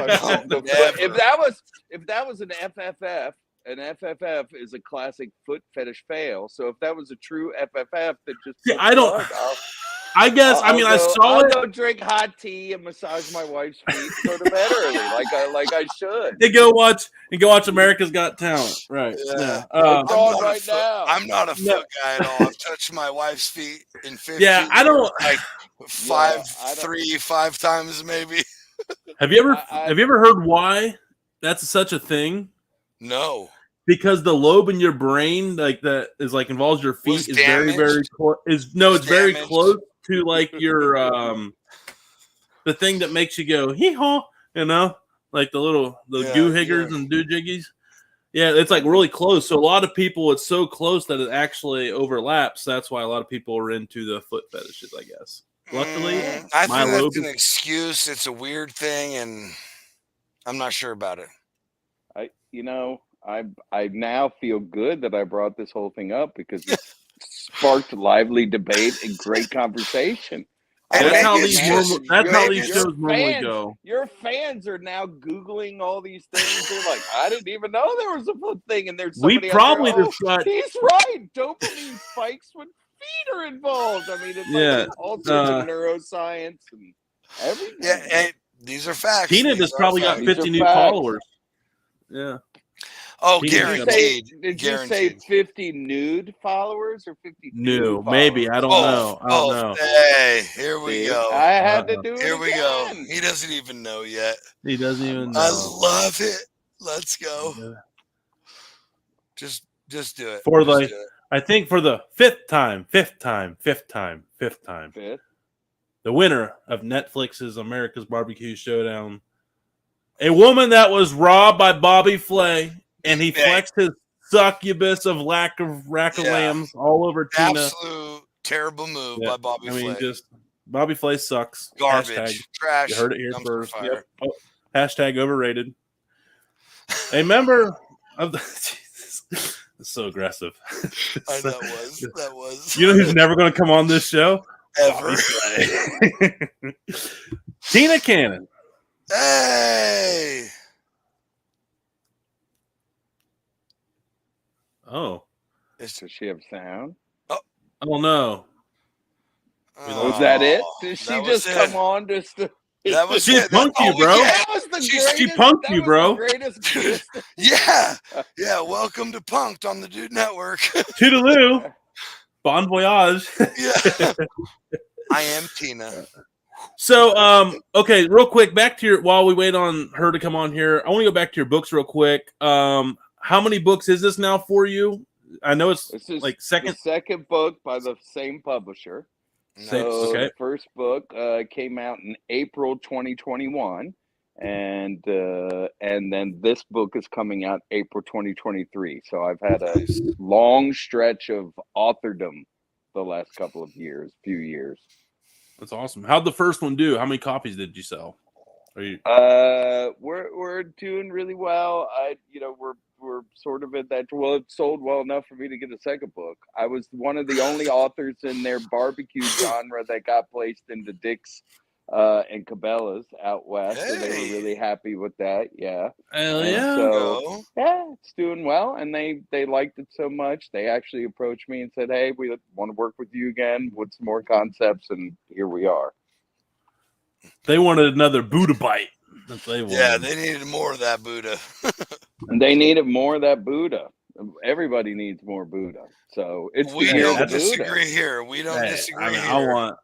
that was an FFF, an FFF is a classic foot fetish fail. So if that was a true FFF, that just I saw it. I'll go drink hot tea and massage my wife's feet, go to bed early, like I should. And go watch America's Got Talent, right? Yeah. I'm not a foot guy at all. I've touched my wife's feet in 15. Yeah, I don't like 5 times maybe. Have you ever heard why that's such a thing? No. Because the lobe in your brain, like that, is like involves your feet, Was is very, very damaged? close. It's very Damaged? close to like your the thing that makes you go hee haw, like the goo higgers and doojiggies. Yeah, it's like really close. So a lot of people, it's so close that it actually overlaps. That's why a lot of people are into the foot fetishes, I guess. Luckily, I my think that's lobe an excuse. It's a weird thing, and I'm not sure about it. I now feel good that I brought this whole thing up because it sparked lively debate and great conversation. And that's how maybe these shows normally go. Your fans are now Googling all these things. They're like, I didn't even know there was a foot thing. And there's somebody probably out there, just got. he's right. Dopamine spikes when feet are involved. I mean, it's like all sorts of neuroscience and everything. Yeah, and these are facts. Tina just probably got 50 new followers. Yeah. Oh, Tina guaranteed. Did you say 50 nude followers or 50 new maybe. I don't know. I don't know. Hey, here we go. I had to do it. Here we go. He doesn't even know yet. He doesn't even know. I love it. Let's go. Yeah. Just do it. I think for the fifth time, the winner of Netflix's America's Barbecue Showdown, a woman that was robbed by Bobby Flay, and he flexed his succubus of rack of lambs all over Tina. Absolute terrible move by Bobby Flay. Bobby Flay sucks. Garbage. Trash. You heard it here first. Yep. Oh, hashtag overrated. A member of the Jesus. It's so aggressive. I know that was. You know who's never going to come on this show? Ever. Tina Cannon. Hey. Does she have sound? Oh no. Was that it? Did she just come on just to... That was she punked you, bro. That was the greatest. She punked you, bro. Yeah. Welcome to Punked on the Dude Network. Toodaloo. Bon voyage. Yeah. I am Tina. So, okay, real quick, back to while we wait on her to come on here, I want to go back to your books real quick. How many books is this now for you? I know it's like the second book by the same publisher. So the first book came out in April 2021, and then this book is coming out April 2023. So I've had a long stretch of authordom the last few years. That's awesome. How'd the first one do? How many copies did you sell? We're doing really well. We're sort of at that. Well, it sold well enough for me to get a second book. I was one of the only authors in their barbecue genre that got placed into Dick's and Cabela's out west, so they were really happy with that. Yeah, so it's doing well, and they liked it so much they actually approached me and said, "Hey, we want to work with you again with some more concepts," and here we are. They wanted another Buddha bite. They needed more of that Buddha. And they needed more of that Buddha. Everybody needs more Buddha. So we don't disagree here. We don't disagree here. I want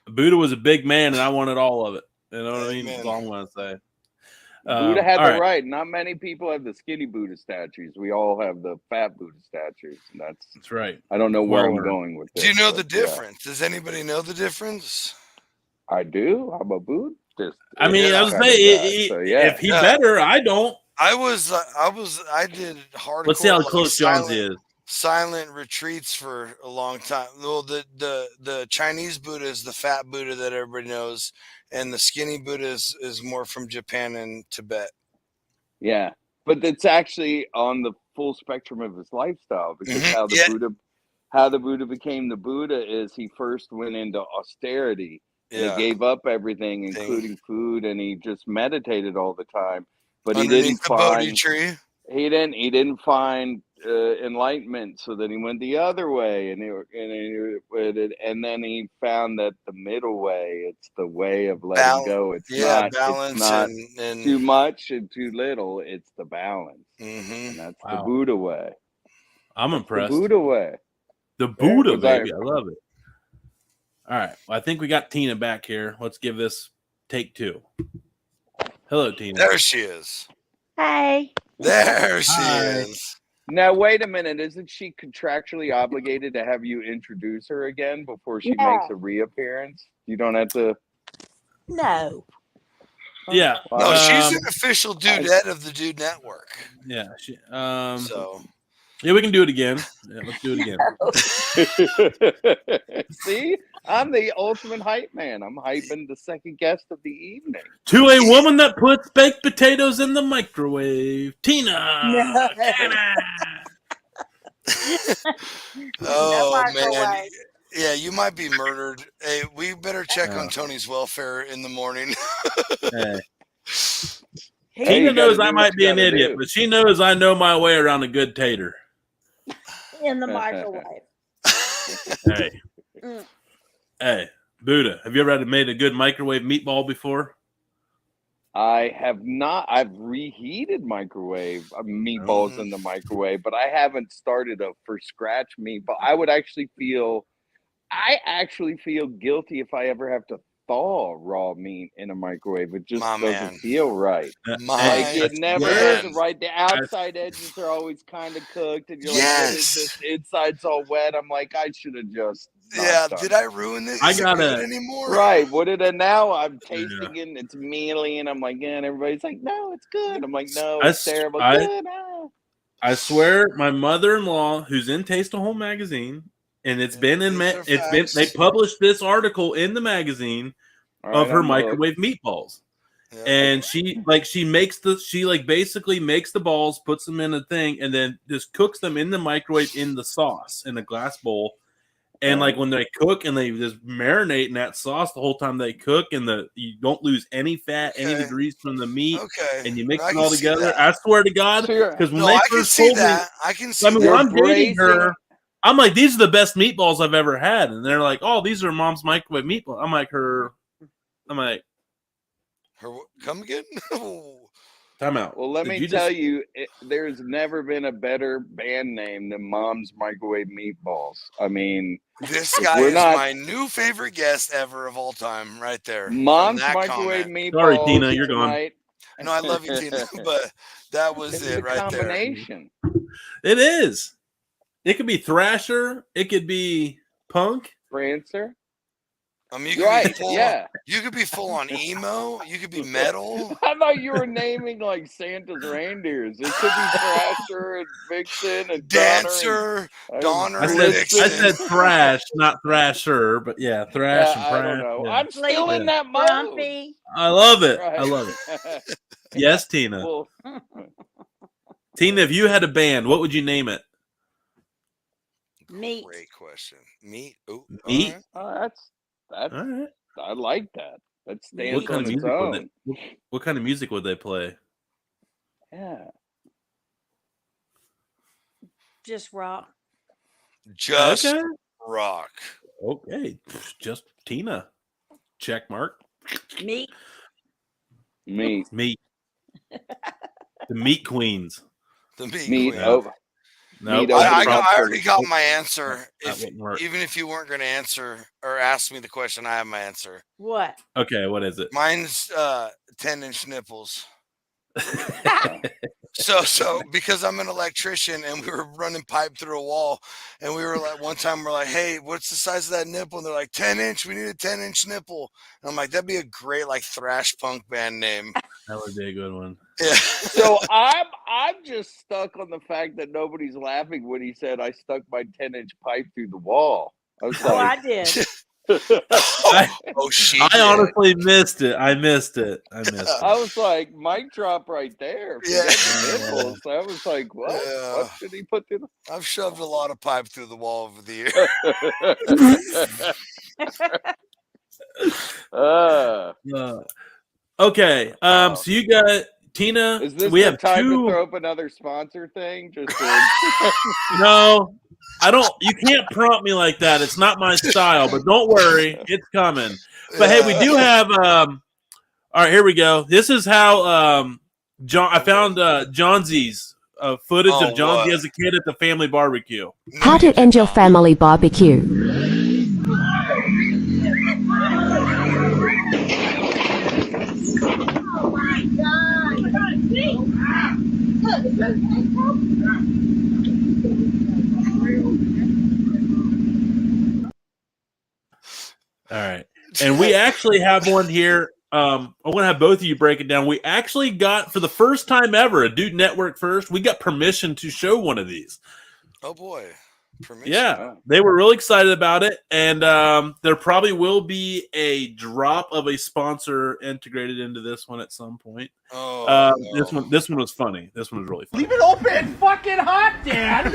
Buddha was a big man, and I wanted all of it. You know what I mean? That's all I'm going to say. Buddha had the right. Not many people have the skinny Buddha statues. We all have the fat Buddha statues. And that's right. I don't know where I'm going with this. Do you know the difference? Does anybody know the difference? I do. I'm a Buddhist. I mean, I was saying, if he better, I don't. I did hardcore. Let's see how close Jones is. Silent retreats for a long time. Well, the Chinese Buddha is the fat Buddha that everybody knows, and the skinny Buddha is more from Japan and Tibet. Yeah, but it's actually on the full spectrum of his lifestyle, because how the Buddha became the Buddha is he first went into austerity. He gave up everything, including food, and he just meditated all the time. But he didn't find enlightenment, so then he went the other way, and then he found that the middle way, it's the way of letting go. It's not balance, it's not and too much and too little. It's the balance, and that's the Buddha way. I'm impressed. The Buddha way. The Buddha, baby. I love it. All right. Well, I think we got Tina back here. Let's give this take two. Hello, Tina. There she is. Hey. There she Hi. is. Now, wait a minute. Isn't she contractually obligated to have you introduce her again before she No. makes a reappearance? You don't have to. No. Yeah. Wow. No, she's an official dudette of the Dude Network. Yeah. So Yeah, we can do it again. Yeah, let's do it again. See, I'm the ultimate hype man. I'm hyping the second guest of the evening. To a woman that puts baked potatoes in the microwave, Tina. No. Tina. oh man. microwave. Yeah, you might be murdered. Hey, we better check on Tony's welfare in the morning. Hey. He- Hey, Tina you gotta knows do I what might you be an gotta idiot, do. but she knows I know my way around a good tater. in the microwave. Hey. Mm. Hey, Buddha, have you ever made a good microwave meatball before? I have not. I've reheated microwave meatballs in the microwave, but I haven't started a for scratch meatball. I actually feel guilty if I ever have to thaw raw meat in a microwave. It just My doesn't man. feel right. My Like it never man. does it right. The outside edges are always kind of cooked, and you're like, "What is Yes. this? Inside's all wet." I'm like, I should have just. not Yeah, done did I ruin this? I Is it gotta- good anymore? Right. What did it now? I'm tasting it and it's mealy and I'm like, yeah, and everybody's like, no, it's good. I'm like, no, it's terrible. Good. I swear, my mother-in-law, who's in Taste of Home magazine, and it's been in These are it's been they facts. published this article in the magazine of her microwave meatballs. Yeah. And she basically makes the balls, puts them in a thing, and then just cooks them in the microwave in the sauce in a glass bowl. And like when they cook and they just marinate in that sauce the whole time they cook, and you don't lose any fat, any Okay. degrees from the meat, Okay. and you mix I it can all see together. that. I swear to God, So you're- because when No, they I can first see told me, that. I can see I mean, that. when I'm dating braising- her, I'm like, these are the best meatballs I've ever had, and they're like, oh, these are Mom's microwave meatballs. I'm like, Come again? time out. Well, let Did me you tell just- you, there's never been a better band name than Mom's Microwave Meatballs. I mean, This guy we're is not- my new favorite guest ever of all time, right there. from Mom's that Microwave comment. Meatballs. Sorry, Tina, you're gone. tonight. No, I love you, Tina, but that was It's it a right there. combination. It is. It could be Thrasher. It could be Punk. Prancer. I mean, you could Right, be full. yeah. You could be full on emo. You could be metal. I thought you were naming like Santa's reindeers. It could be Thrasher and Vixen and Dancer, Donner. Donner, I Vixen. said Thrash, not Thrasher, but yeah, Thrash and I Thrash. don't know. Yeah. I'm still in that mode. Grumpy. I love it. Right. I love it. Yes, Tina. Well, Tina, if you had a band, what would you name it? Meat. Great question. Meat. Ooh, Meat? all right. that's All right. I like that. That What stands kind on of its music would own. what kind of music would they play? Yeah. Just rock. Just Okay. rock. Okay. Just Tina. Check mark. Meat. Meat. Meat. The Meat Queens. The meat. Meat. queen. Oh, No, Meat I over already got my answer. That wouldn't work. Even if you weren't going to answer or ask me the question, I have my answer. What? Okay, what is it? Mine's 10-inch nipples. So because I'm an electrician and we were running pipe through a wall, and we were like, one time we're like, hey, what's the size of that nipple? And they're like, 10-inch. We need a 10-inch nipple. And I'm like, that'd be a great like thrash punk band name. That would be a good one. Yeah. so I'm just stuck on the fact that nobody's laughing when he said I stuck my 10-inch pipe through the wall. I was Oh, I like, did. Oh shit. I honestly missed it. I missed it. I was like, mic drop right there. Yeah. Forget the nipples. I was like, what? Yeah. What should he put through I've shoved a lot of pipe through the wall over the years. the? Okay. Wow. So you got Tina. Is this we the have time two. to throw up another sponsor thing? Just to... No, I don't. You can't prompt me like that. It's not my style. But don't worry, it's coming. But hey, we do have. All right, here we go. This is how John. I found Johnsy's footage Oh, of Johnsy what? as a kid at the family barbecue. How to end your family barbecue. All right. And we actually have one here. I want to have both of you break it down. We actually got, for the first time ever, a Dude Network first, we got permission to show one of these. Oh boy. Permission. Yeah, they were really excited about it. And there probably will be a drop of a sponsor integrated into this one at some point. Oh, no. This one was funny. This one was really funny. Leave it open. It's fucking hot, Dad.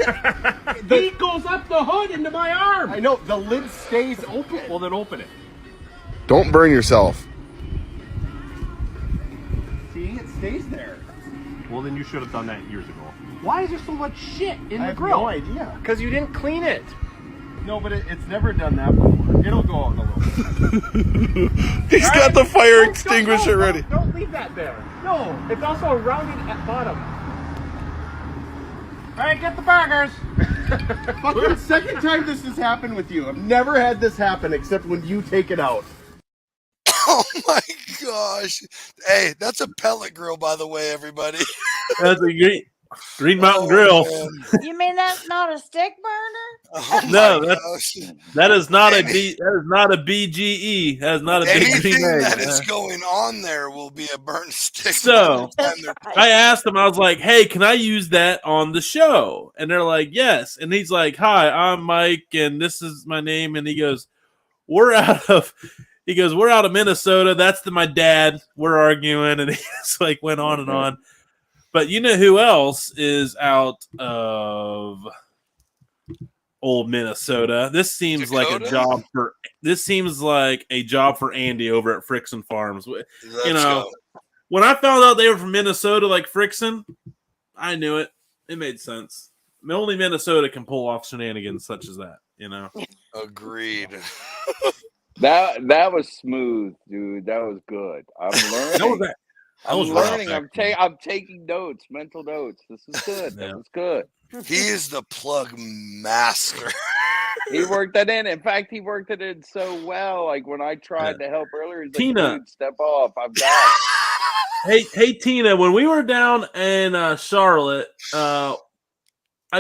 The heat goes up the hood into my arm. I know. The lid stays open. Well, then open it. Don't burn yourself. See, it stays there. Well, then you should have done that years ago. Why is there so much shit in the grill? I have no idea. Because you didn't clean it. No, but it's never done that before. It'll go out in a little bit. He's got the fire extinguisher ready. Don't leave that there. No, it's also rounded at bottom. All right, get the burgers. Fucking second time this has happened with you. I've never had this happen except when you take it out. Oh my gosh. Hey, that's a pellet grill, by the way, everybody. That's a Green Mountain Grill. Man. You mean that's not a stick burner? Oh No, my that's gosh. that is not a BGE. That is not a Big Green Anything Egg. that is going on there will be a burnt stick. So, by the time they're- I asked him, I was like, hey, can I use that on the show? And they're like, yes. And he's like, hi, I'm Mike, and this is my name. And he goes, we're out of Minnesota. That's my dad. We're arguing. And he just like went on and on. But you know who else is out of old Minnesota? This seems like a job for Andy over at Frickson Farms. Let's go. When I found out they were from Minnesota, like Frickson, I knew it. It made sense. Only Minnesota can pull off shenanigans such as that, you know. Agreed. That was smooth, dude. That was good. I'm learning. I'm learning. I'm taking notes, mental notes. This is good. Yeah. This is good. He is the plug master. He worked that in. In fact, he worked it in so well. Like when I tried to help earlier, he's like, Tina. dude, step off. I've got it. Hey, Tina, when we were down in Charlotte, I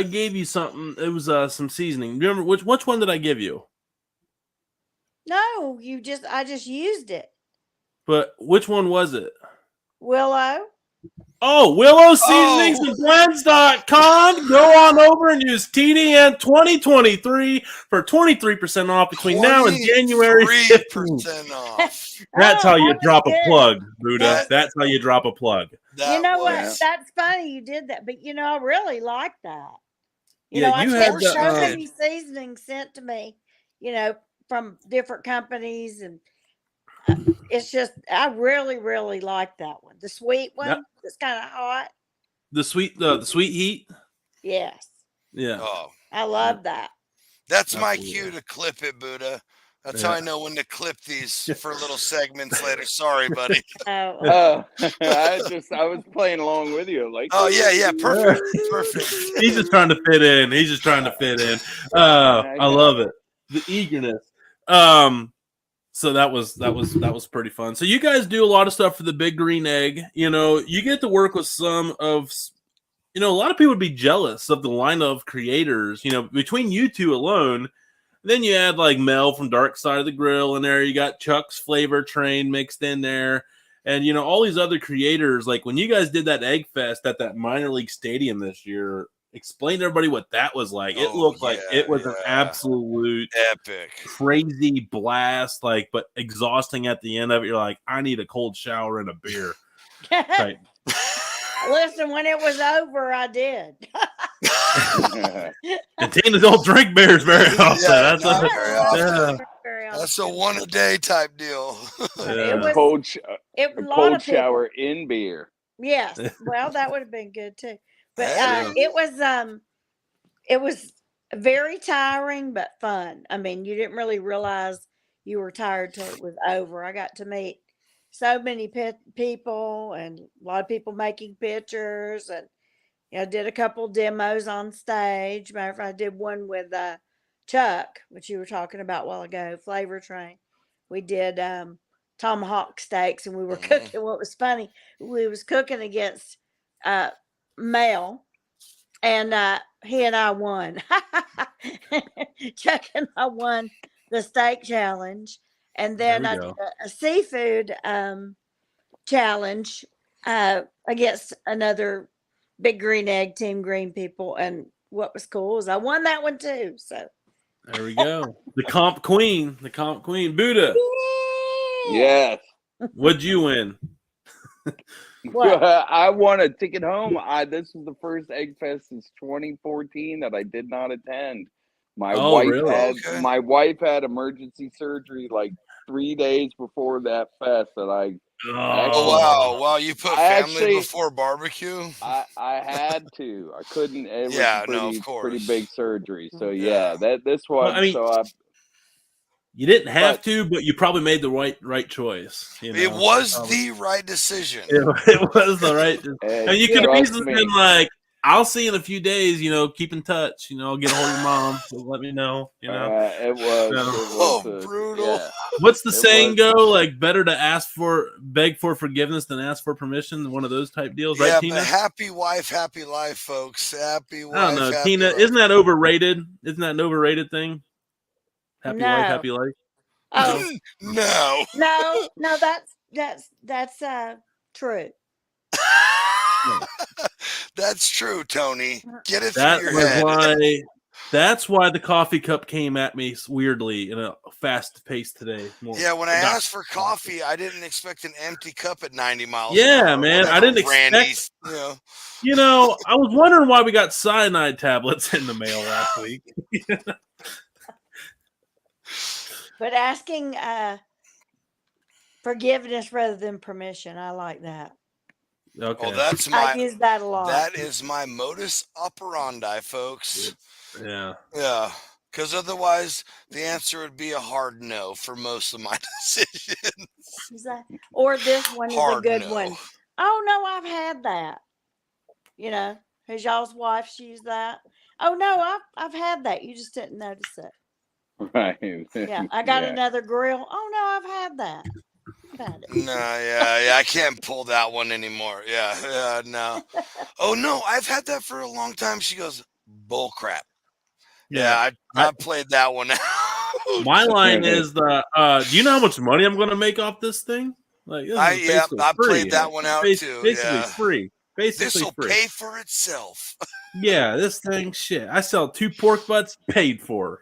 gave you something. It was some seasoning. Remember which one did I give you? No, I just used it. But which one was it? Willow. Oh, Willow Seasonings and Blends.com. Go on over and use TDN 2023 for 23% off between now and January 15th. 3% off. That's how you that drop was a good. plug, Buddha. That's how you drop a plug. You know what? That's funny you did that, but I really like that. Yeah, I you get had so the, many seasonings sent to me, from different companies, and it's just I really, really like that one. The sweet one Yep. that's kind of hot. the sweet heat. Yes, Yeah. Oh, I love that. that's my Absolutely. cue to clip it, Buddha. That's Yeah. how I know when to clip these for little segments later. Sorry, buddy. Oh, I was playing along with you. Like, Oh yeah, perfect, perfect. He's just trying to fit in. I love it. The eagerness. So that was pretty fun. So you guys do a lot of stuff for the Big Green Egg. You get to work with some of, a lot of people would be jealous of the line of creators, between you two alone. Then you add like Mel from Dark Side of the Grill in there. You got Chuck's Flavor Train mixed in there. And, all these other creators, like when you guys did that Egg Fest at that minor league stadium this year, explain to everybody what that was like. It looked like it was an absolute epic, crazy blast, but exhausting at the end of it. You're like, I need a cold shower and a beer. Right. listen, when it was over, I did. And Tina don't drink beers very often. Yeah, That's not a, very often. yeah. That's a one a day type deal. It was cold a lot cold of people. shower in beer. Yes. Well, that would have been good too. But Yeah. it was very tiring but fun. I mean, you didn't really realize you were tired till it was over. I got to meet so many people and a lot of people making pictures, and did a couple demos on stage. Matter of fact, I did one with Chuck, which you were talking about a while ago, Flavor Train. We did tomahawk steaks, and we were cooking. What was funny, we was cooking against mail, and he and I won. Chuck and I won the steak challenge, and then There I we did go. a seafood challenge against another Big Green Egg Team Green people. And what was cool is I won that one too. So There we go. The comp queen. Buddha, yeah. Yes. what'd you win? What? I won a ticket home. This is the first Egg Fest since 2014 that I did not attend. My Really? Okay. wife had emergency surgery like 3 days before that fest, and I Oh, wow. You put I family actually- before barbecue? I had to. I couldn't. It Yeah, was no, a of course. pretty big surgery. So Yeah. this one. Well, I mean, so you didn't have But- to, but you probably made the right choice. You know? It was the right decision. It was the right. And you could have trust easily me. been like, "I'll see you in a few days. You know, keep in touch. You know, get a hold of your mom. So let me know. You know." it was. No. It was Brutal. Yeah. What's the It saying was. go? Like, better to beg for forgiveness than ask for permission. One of those type deals, right, Yeah, Tina? but happy wife, happy life, folks. Happy wife, I don't know, happy Tina. life. Isn't that overrated? Isn't that an overrated thing? Happy wife, No. happy life. Oh No. no, that's true. That's true, Tony. Get it That through your was head. why. That's why the coffee cup came at me weirdly in a fast pace today. Yeah, when I asked for coffee, I didn't expect an empty cup at 90 miles an Yeah, hour. man. I Whatever, didn't expect. Randy's, You know, I was wondering why we got cyanide tablets in the mail last week. But asking forgiveness rather than permission, I like that. Okay. Well, I use that a lot. That is my modus operandi, folks. Yeah. Yeah. Because otherwise, the answer would be a hard no for most of my decisions. Or this one is a Hard good no. one. Oh no, I've had that. You know, has y'all's wife used that? Oh no, I've had that. You just didn't notice it. Right. Yeah, I got another grill. Oh no, I've had that. Had it. No, yeah, I can't pull that one anymore. Yeah, no. Oh no, I've had that for a long time. She goes, bull crap. Yeah, I played that one out. My line is do you know how much money I'm going to make off this thing? Like, this is basically I free. played that one out too. Basically free. Basically this will free. pay for itself. Yeah, this thing, shit. I sell 2 pork butts, paid for.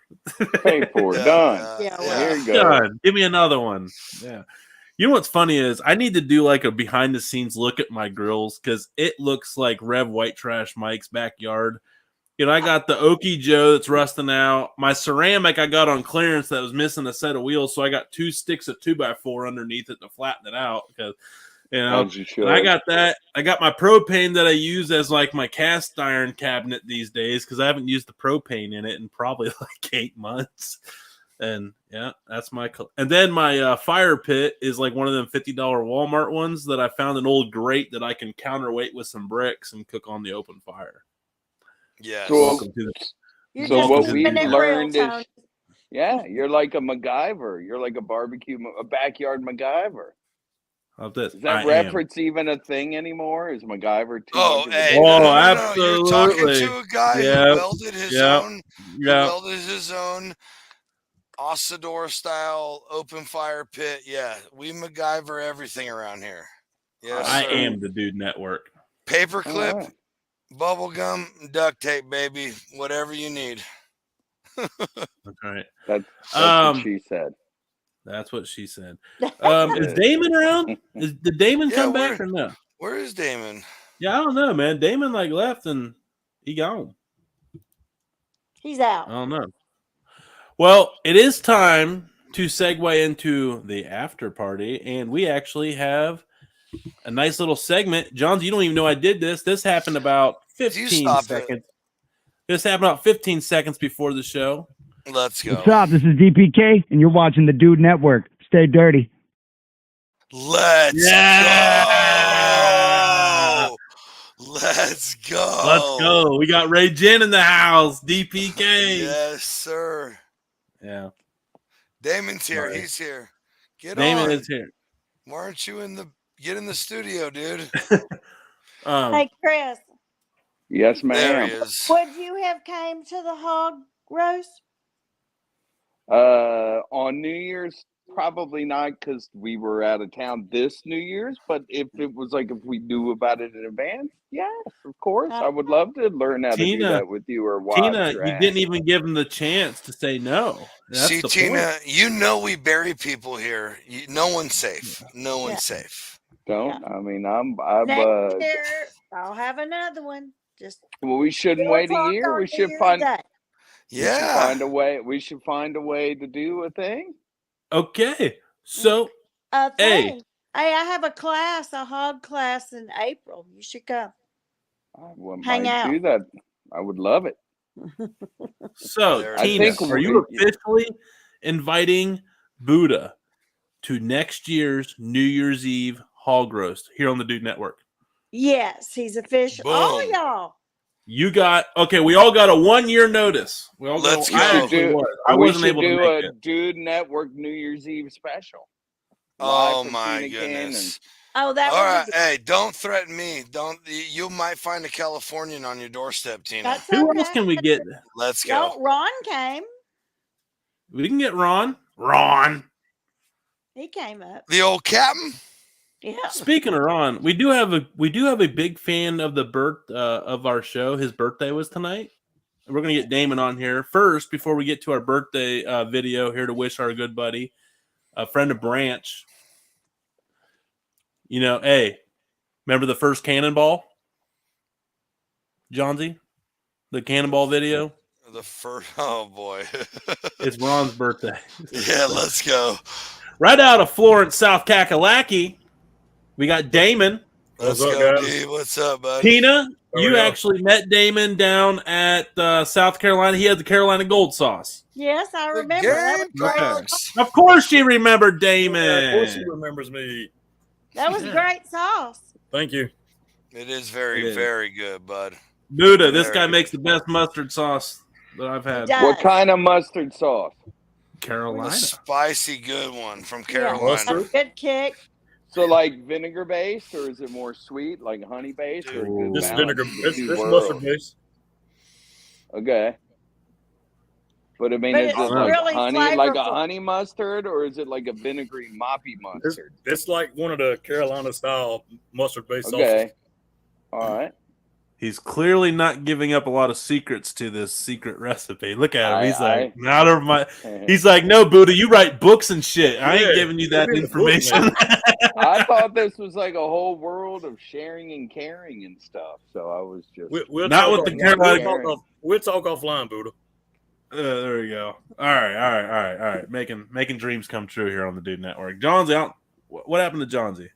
Paid for, done. Yeah, Here you go. Done. Give me another one. Yeah. You know what's funny is I need to do like a behind the scenes look at my grills because it looks like Rev White Trash Mike's backyard. You know, I got the Okie Joe that's rusting out. My ceramic I got on clearance that was missing a set of wheels, so I got 2 sticks of 2x4 underneath it to flatten it out because. You know, and I got that. I got my propane that I use as like my cast iron cabinet these days because I haven't used the propane in it in probably like 8 months. And yeah, that's my. And then my fire pit is like one of them $50 Walmart ones that I found an old grate that I can counterweight with some bricks and cook on the open fire. Yes. So, You're so just what keeping we've it learned real, is, Tony. yeah, you're like a MacGyver. You're like a backyard MacGyver. Of this, Is that reference even a thing anymore? Is MacGyver too? Oh, hey, absolutely. You're talking to a guy who welded his own. Welded his own Osador style open fire pit. Yeah, we MacGyver everything around here. Yes, I sir. am the Dude Network. Paperclip, bubble gum, duct tape, baby. Whatever you need. That's right. That's what she said. That's what she said. Is Damon around? Did Damon come back or no? Where is Damon? Yeah, I don't know, man. Damon like left and he gone. He's out. I don't know. Well, it is time to segue into the after party, and we actually have a nice little segment. Johns, you don't even know I did this. This happened about 15 seconds. This happened about 15 seconds before the show. Let's go. What's up? This is DPK, and you're watching the Dude Network. Stay dirty. Let's go. Let's go. Let's go. We got Ray Jen in the house. DPK. Yes, sir. Yeah. Damon's here. Right. He's here. Damon is here. Why aren't you get in the studio, dude? Hey, Chris. Yes, There he ma'am. is. Would you have came to the hog roast? On New Year's, probably not, because we were out of town this New Year's. But if it was like if we knew about it in advance, yes, of course, I would love to learn how to do Tina, that with you or watch. Tina, your you ass. didn't even give him the chance to say no. That's See, the Tina, point. you know we bury people here. No one's safe. No one's safe. Don't. I mean, I'm. Next year, I'll have another one. Just Well, we shouldn't we'll wait a talk year. on We New should Year's find. Day. We should find a way. We should find a way to do a thing. Okay. So, A hey, thing. Hey, I have a class, a hog class in April. You should come. I wouldn't Hang mind out. do that. I would love it. so There it I Tina, think are you officially inviting Buddha to next year's New Year's Eve hog roast here on the Dude Network? Yes, he's official. All Boom. y'all. You got we all got a 1 year notice. We all Let's got, I go. actually was. I we wasn't should able to do make a it. Dude Network New Year's Eve special. Oh Live from my Tina goodness. Oh, that All would right. be good. Hey, don't threaten me. Don't. You might find a Californian on your doorstep, Tina. That's Who okay. else can we get? Let's go. Ron came. We can get Ron. Ron. He came up. The old captain. Yeah. Speaking of Ron, we do have a big fan of the birth of our show. His birthday was tonight. We're gonna get Damon on here first before we get to our birthday video here to wish our good buddy, a friend of Branch. You know, hey, remember the first Cannonball, Johnsy? The Cannonball video. The first. Oh boy. It's Ron's birthday. Yeah, let's go. Right out of Florence, South Kakalaki, we got Damon. Let's What's up, go, guys? D. What's up, bud? Tina, we you go. actually met Damon down at South Carolina. He had the Carolina Gold Sauce. Yes, I The remember. That was great. Gamecocks. Of course she remembered Damon. Yeah, of course he remembers me. That was great sauce. Thank you. It is very, It is. very good, bud. Buddha, this Very guy good. makes the best mustard sauce that I've had. does. What kind of mustard sauce? A Carolina. spicy good one from Yeah. Carolina. A good kick. So like vinegar based, or is it more sweet, like honey based, or a good This balance vinegar, of the this two mustard worlds? base. Okay. But I mean, But is it's it like really honey, like a flavorful. honey mustard, or is it like a vinegary moppy mustard? It's like one of the Carolina style mustard based sauces. Okay. All right. He's clearly not giving up a lot of secrets to this secret recipe. Look at him. He's I- like, not of my. He's like, no, Buddha, you write books and shit. I ain't Yeah, giving you that give me the book, information. I thought this was like a whole world of sharing and caring and stuff. So I was just We'll Not talk with the off- Carolina- We'll talk offline, Buddha. There we go. All right. Making dreams come true here on the Dude Network. Johnsy, what happened to Johnsy?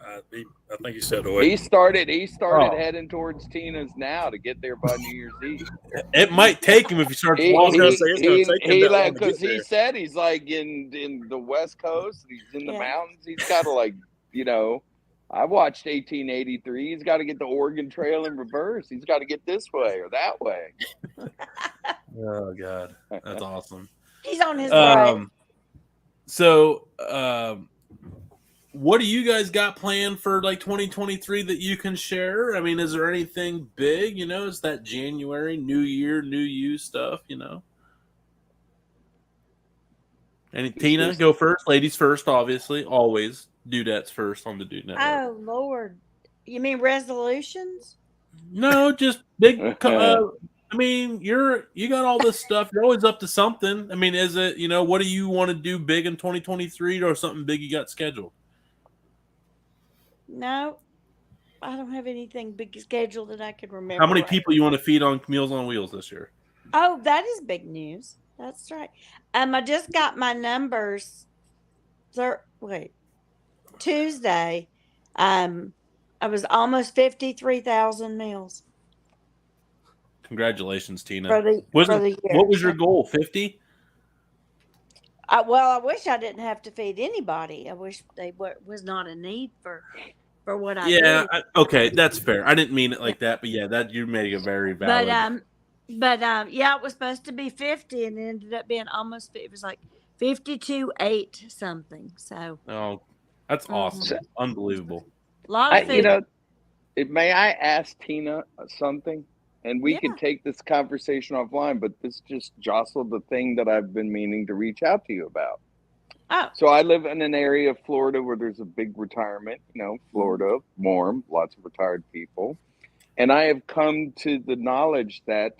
I think he stepped away. he started Oh. heading towards Tina's now to get there by New Year's Eve. It might take him if he starts He, walking. gonna say it's gonna take him that long to because get he there. said he's like in the West Coast, he's in the Yeah. mountains. He's got to like, I watched 1883. He's got to get the Oregon Trail in reverse. He's got to get this way or that way. Oh God, that's awesome. He's on his way. So, what do you guys got planned for like 2023 that you can share? I mean, is there anything big? Is that January, New Year, New You stuff? And Tina, go first. Ladies first, obviously. Always dudettes first on the Dude Network. Oh Lord, you mean resolutions? No, just big. I mean, you got all this stuff. You're always up to something. I mean, is it what do you want to do big in 2023 or something big you got scheduled? No, I don't have anything big scheduled that I can remember. How many right people you want to feed on Meals on Wheels this year? Oh, that is big news. That's right. I just got my numbers. Tuesday. I was almost 53,000 meals Congratulations, Tina. for the year. What was your goal? 50? Well, I wish I didn't have to feed anybody. I wish they was not a need for what I Yeah. did. Okay, that's fair. I didn't mean it like that, but yeah, that you made a very valid. But yeah, it was supposed to be 50, and it ended up being almost. It was like 52.8 something. So Oh, that's awesome! Unbelievable. a lot of food. May I ask Tina something? And we can take this conversation offline, but this just jostled the thing that I've been meaning to reach out to you about. Oh. So I live in an area of Florida where there's a big retirement, Florida, warm, lots of retired people. And I have come to the knowledge that,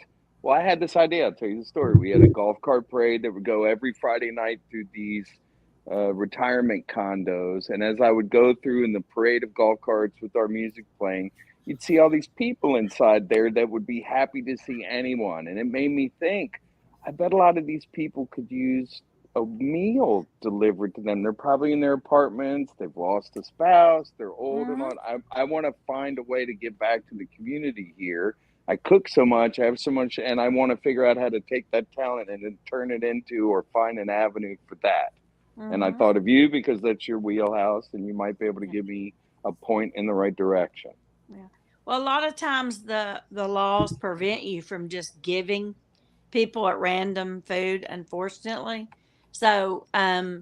I had this idea. I'll tell you the story. We had a golf cart parade that would go every Friday night through these retirement condos. And as I would go through in the parade of golf carts with our music playing, you'd see all these people inside there that would be happy to see anyone. And it made me think, I bet a lot of these people could use a meal delivered to them. They're probably in their apartments. They've lost a spouse. They're old and all. I want to find a way to give back to the community here. I cook so much, I have so much, and I want to figure out how to take that talent and then turn it into or find an avenue for that. And I thought of you because that's your wheelhouse, and you might be able to give me a point in the right direction. Yeah. Well, a lot of times the laws prevent you from just giving people at random food, unfortunately. So I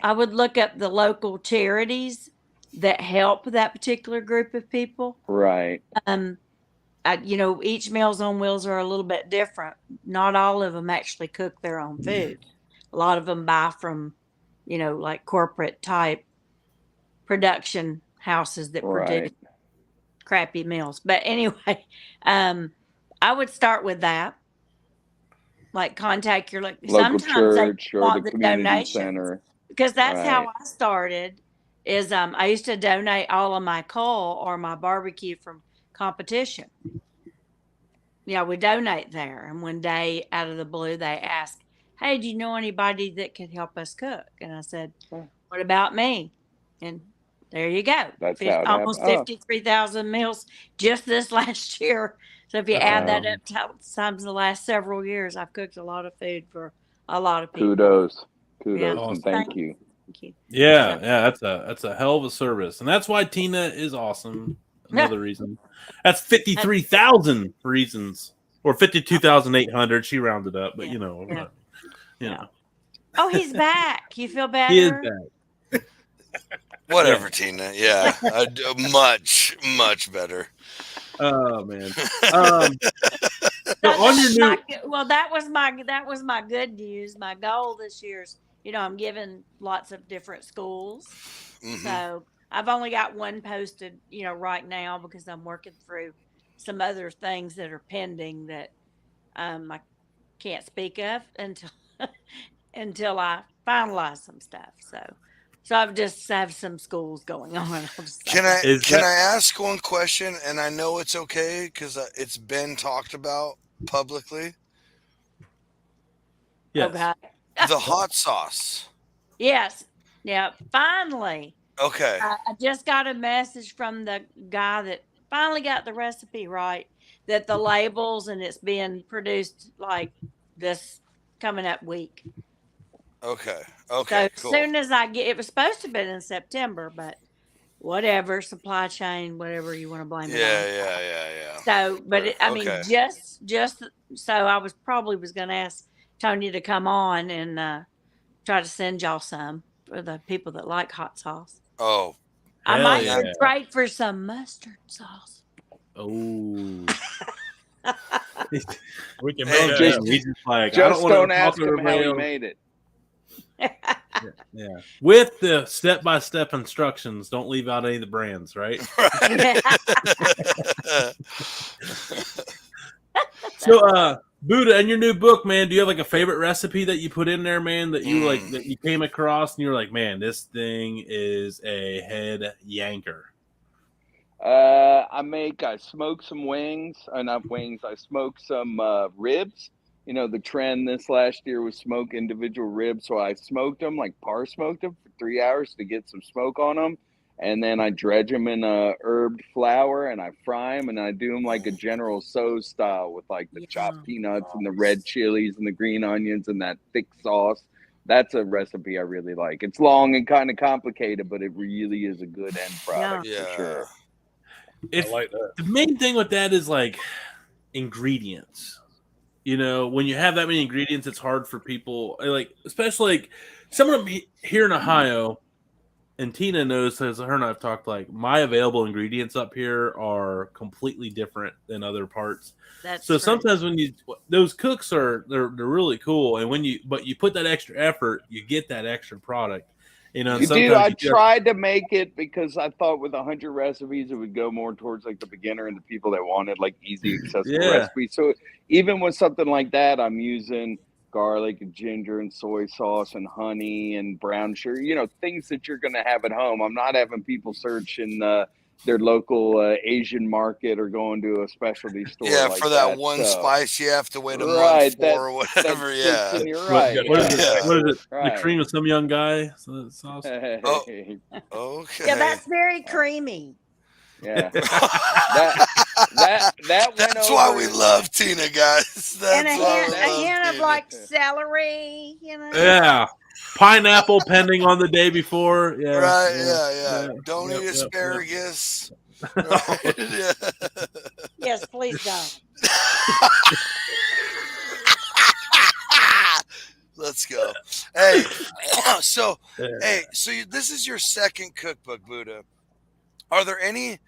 would look up the local charities that help that particular group of people. Right. Each Meals on Wheels are a little bit different. Not all of them actually cook their own food. A lot of them buy from, like corporate type production houses that produce crappy meals. But anyway, I would start with that. Like contact your local sometimes church they or want the the community donations, center. because that's how I started. Is I used to donate all of my coal or my barbecue from competition. We donate there. And one day out of the blue, they asked, "Hey, do you know anybody that could help us cook?" And I said, "What about me?" And there you go. That's how it almost happened. 53,000 meals just this last year. So if you add that up times the last several years, I've cooked a lot of food for a lot of people. Kudos, Yeah. and thank you. Thank you. Yeah, that's a hell of a service, and that's why Tina is awesome. Another reason. That's 53,000 reasons, or 52,800. She rounded up, but you know. Oh, he's back. You feel better? He is back. Whatever, Tina. Yeah, much better. Oh man. So on your new, that was my good news. My goal this year is, I'm giving lots of different schools. So I've only got one posted, right now because I'm working through some other things that are pending that I can't speak of until I finalize some stuff. So I've just have some schools going on. Can I ask one question? And I know it's okay because it's been talked about publicly. Yes. Okay. The hot sauce. Yes. Yeah. Finally. Okay. I just got a message from the guy that finally got the recipe right, that the labels and it's being produced like this coming up week. Okay. So as soon as it was supposed to have been in September, but whatever, supply chain, whatever you want to blame it on. Yeah. So, but just so I was going to ask Tony to come on and try to send y'all some for the people that like hot sauce. Oh, I might trade for some mustard sauce. Oh. We can make that. Just don't ask him how he made it. Yeah. With the step-by-step instructions, don't leave out any of the brands, right? So, Buddha, in your new book, man, do you have like a favorite recipe that you put in there, man, that you like that you came across and you're like, man, this thing is a head yanker? I smoke some wings, not wings. I smoke some ribs. The trend this last year was smoke individual ribs. So I smoked them, like par smoked them for 3 hours to get some smoke on them. And then I dredge them in herbed flour and I fry them and I do them like a General Tso's style with like the chopped peanuts and the red chilies and the green onions and that thick sauce. That's a recipe I really like. It's long and kind of complicated, but it really is a good end product for sure. I like that. The main thing with that is like ingredients. When you have that many ingredients, it's hard for people, like, especially like some of them here in Ohio. and Tina knows, as her and I've talked, like my available ingredients up here are completely different than other parts. That's So true. sometimes when those cooks they're really cool, and when you put that extra effort, you get that extra product. You know, and Dude, sometimes I you just- tried to make it because I thought with 100 recipes, it would go more towards like the beginner and the people that wanted like easy, accessible Yeah. recipes. So even with something like that, I'm using garlic and ginger and soy sauce and honey and brown sugar, you know, things that you're going to have at home. I'm not having people search in their local Asian market or going to a specialty store. Yeah, like for that one so. spice you have to wait a Right, month for or whatever. sits Yeah. in your right. What is it? Yeah. What is it? Right. The cream of some young guy sauce. Oh, okay. Yeah, that's very creamy. Yeah. that went That's over. why we love Tina, guys. That's And a why hint, we a love hint of Tina. like celery, you know. Yeah, pineapple pending on the day before. Yeah, Right, yeah. Don't Yep, eat yep, yep. asparagus. Right? Yeah. Yes, please don't. Let's go. Hey, so this is your second cookbook, Buddha. Are there any?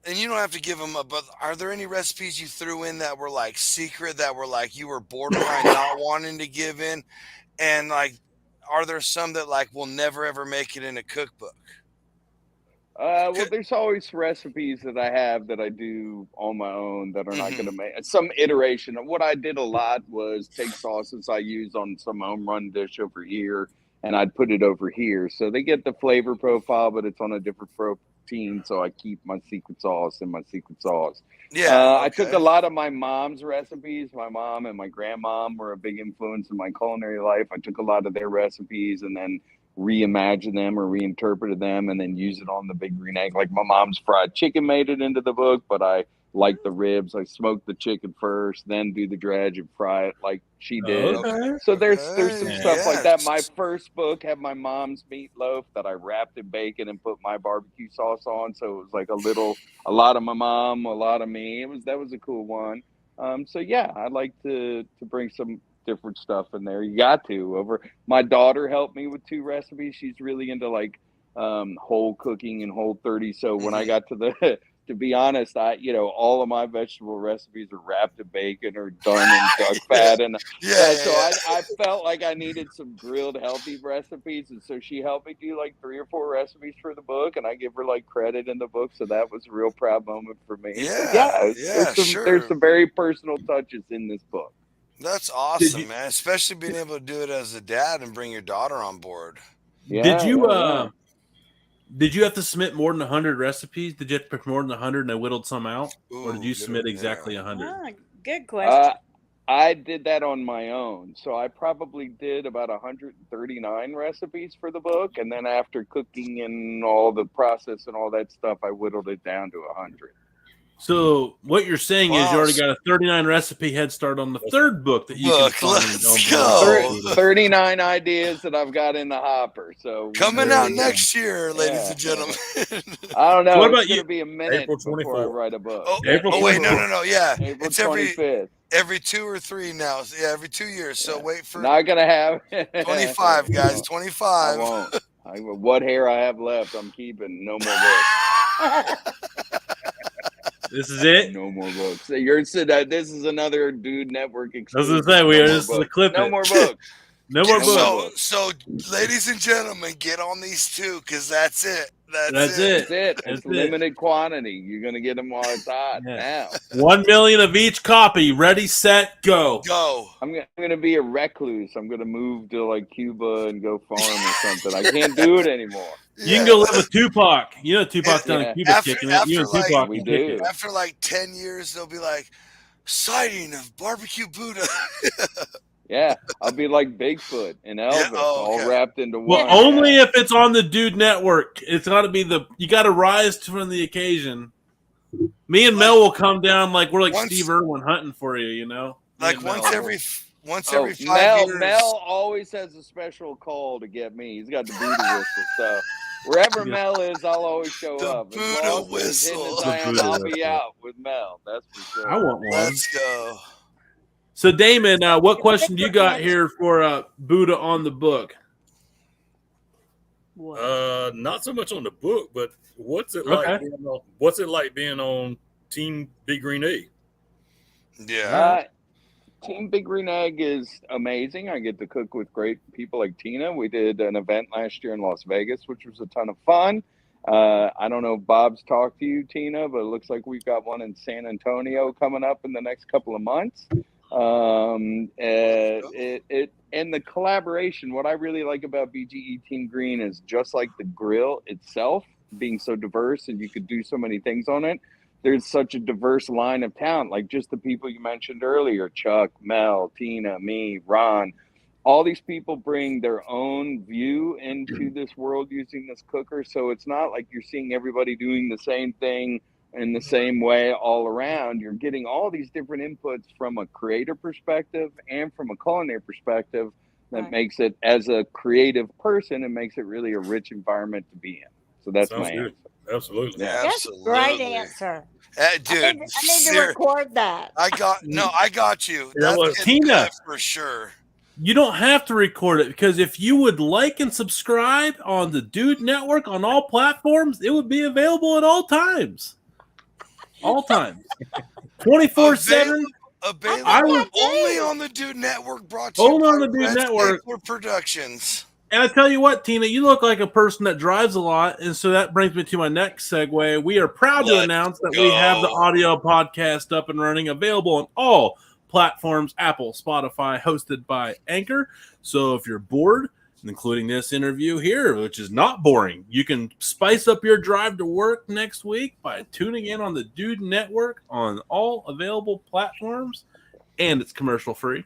And you don't have to give them but are there any recipes you threw in that were like secret, that were like you were borderline not wanting to give in? And like, are there some that like will never ever make it in a cookbook? Well, there's always recipes that I have that I do on my own that are not going to make some iteration. What I did a lot was take sauces I use on some home run dish over here, and I'd put it over here. So they get the flavor profile, but it's on a different protein. So I keep my secret sauce in my secret sauce. Yeah. I took a lot of my mom's recipes. My mom and my grandmom were a big influence in my culinary life. I took a lot of their recipes and then reimagine them or reinterpreted them and then use it on the Big Green Egg. Like my mom's fried chicken made it into the book, but I like the ribs. I smoked the chicken first, then do the dredge and fry it like she did. Okay. So there's some stuff like that. My Yes. first book had my mom's meatloaf that I wrapped in bacon and put my barbecue sauce on. So it was like a lot of my mom, a lot of me. That was a cool one. So yeah, I like to bring some different stuff in there. You got to. My daughter helped me with 2 recipes. She's really into like whole cooking and Whole30. So when I got to be honest, all of my vegetable recipes are wrapped in bacon or done in duck fat, and I felt like I needed some grilled healthy recipes, and so she helped me do like 3 or 4 recipes for the book, and I give her like credit in the book, so that was a real proud moment for me. There's some very personal touches in this book. That's awesome, man. Especially being able to do it as a dad and bring your daughter on board. Yeah, Did you have to submit more than 100 recipes? Did you have to pick more than 100 and I whittled some out? Or did you submit exactly 100? Ah, good question. I did that on my own. So I probably did about 139 recipes for the book. And then after cooking and all the process and all that stuff, I whittled it down to 100. So what you're saying is you already got a 39 recipe head start on the third book that you can find. Let's go. 39 ideas that I've got in the hopper. So coming out next year, ladies and gentlemen. I don't know. So what about it's going to be a minute before I wite a book. Wait, no. Yeah. April It's 25th. every 2 or 3 now. Yeah, every 2 years. So wait for Not going to have 25, guys. 25. I won't. What hair I have left, I'm keeping. No more books. This is it? No more books. This is another Dude Network exclusive. I was going to say, this is the clip. No more books. No more books. So, ladies and gentlemen, get on these 2 because that's it. That's it. It's limited quantity. You're going to get them while it's hot now. 1 million of each copy. Ready, set, go. Go. I'm going to be a recluse. I'm going to move to like Cuba and go farm or something. I can't do it anymore. You can go live with Tupac. You know Tupac's down in Cuba kicking it. You and like, Tupac we can do. kick it. After like 10 years, they'll be like, sighting of barbecue Buddha. Yeah, I'll be like Bigfoot and Elvis, all wrapped into one. Well, only if it's on the Dude Network. It's got to be you got to rise from the occasion. Me and Mel will come down like we're like Steve Irwin hunting for you, you know? Like once every 5 years. Mel always has a special call to get me. He's got the Buddha whistle, so wherever Mel is, I'll always show up. Buddha whistle. I'll be out with Mel. That's for sure. I want one. Let's go. So, Damon, what question do you got here for Buddha on the book? What? Not so much on the book, but what's it Okay. like? What's it like being on Team Big Green Egg? Yeah. Team Big Green Egg is amazing. I get to cook with great people like Tina. We did an event last year in Las Vegas, which was a ton of fun. I don't know if Bob's talked to you, Tina, but it looks like we've got one in San Antonio coming up in the next couple of months. And the collaboration, what I really like about BGE Team Green is just like the grill itself being so diverse and you could do so many things on it. There's such a diverse line of talent, like just the people you mentioned earlier, Chuck, Mel, Tina, me, Ron. All these people bring their own view into this world using this cooker. So it's not like you're seeing everybody doing the same thing in the same way all around. You're getting all these different inputs from a creator perspective and from a culinary perspective that makes it, as a creative person, it makes it really a rich environment to be in. So that's Sounds my good. answer. Absolutely. Yeah, That's absolutely. a great answer. Dude, I need to record that. I got you. Yeah, That's well, getting Tina. good for sure. You don't have to record it, because if you would like and subscribe on the Dude Network on all platforms, it would be available at all times. All times. 24/7. Available only on the Dude Network. Brought to you Only on by the Dude Red Network. Stapler Productions. And I tell you what, Tina, you look like a person that drives a lot, and so that brings me to my next segue. We are proud to announce that we have the audio podcast up and running, available on all platforms, Apple, Spotify, hosted by Anchor. So if you're bored, including this interview here, which is not boring, you can spice up your drive to work next week by tuning in on the Dude Network on all available platforms, and it's commercial free,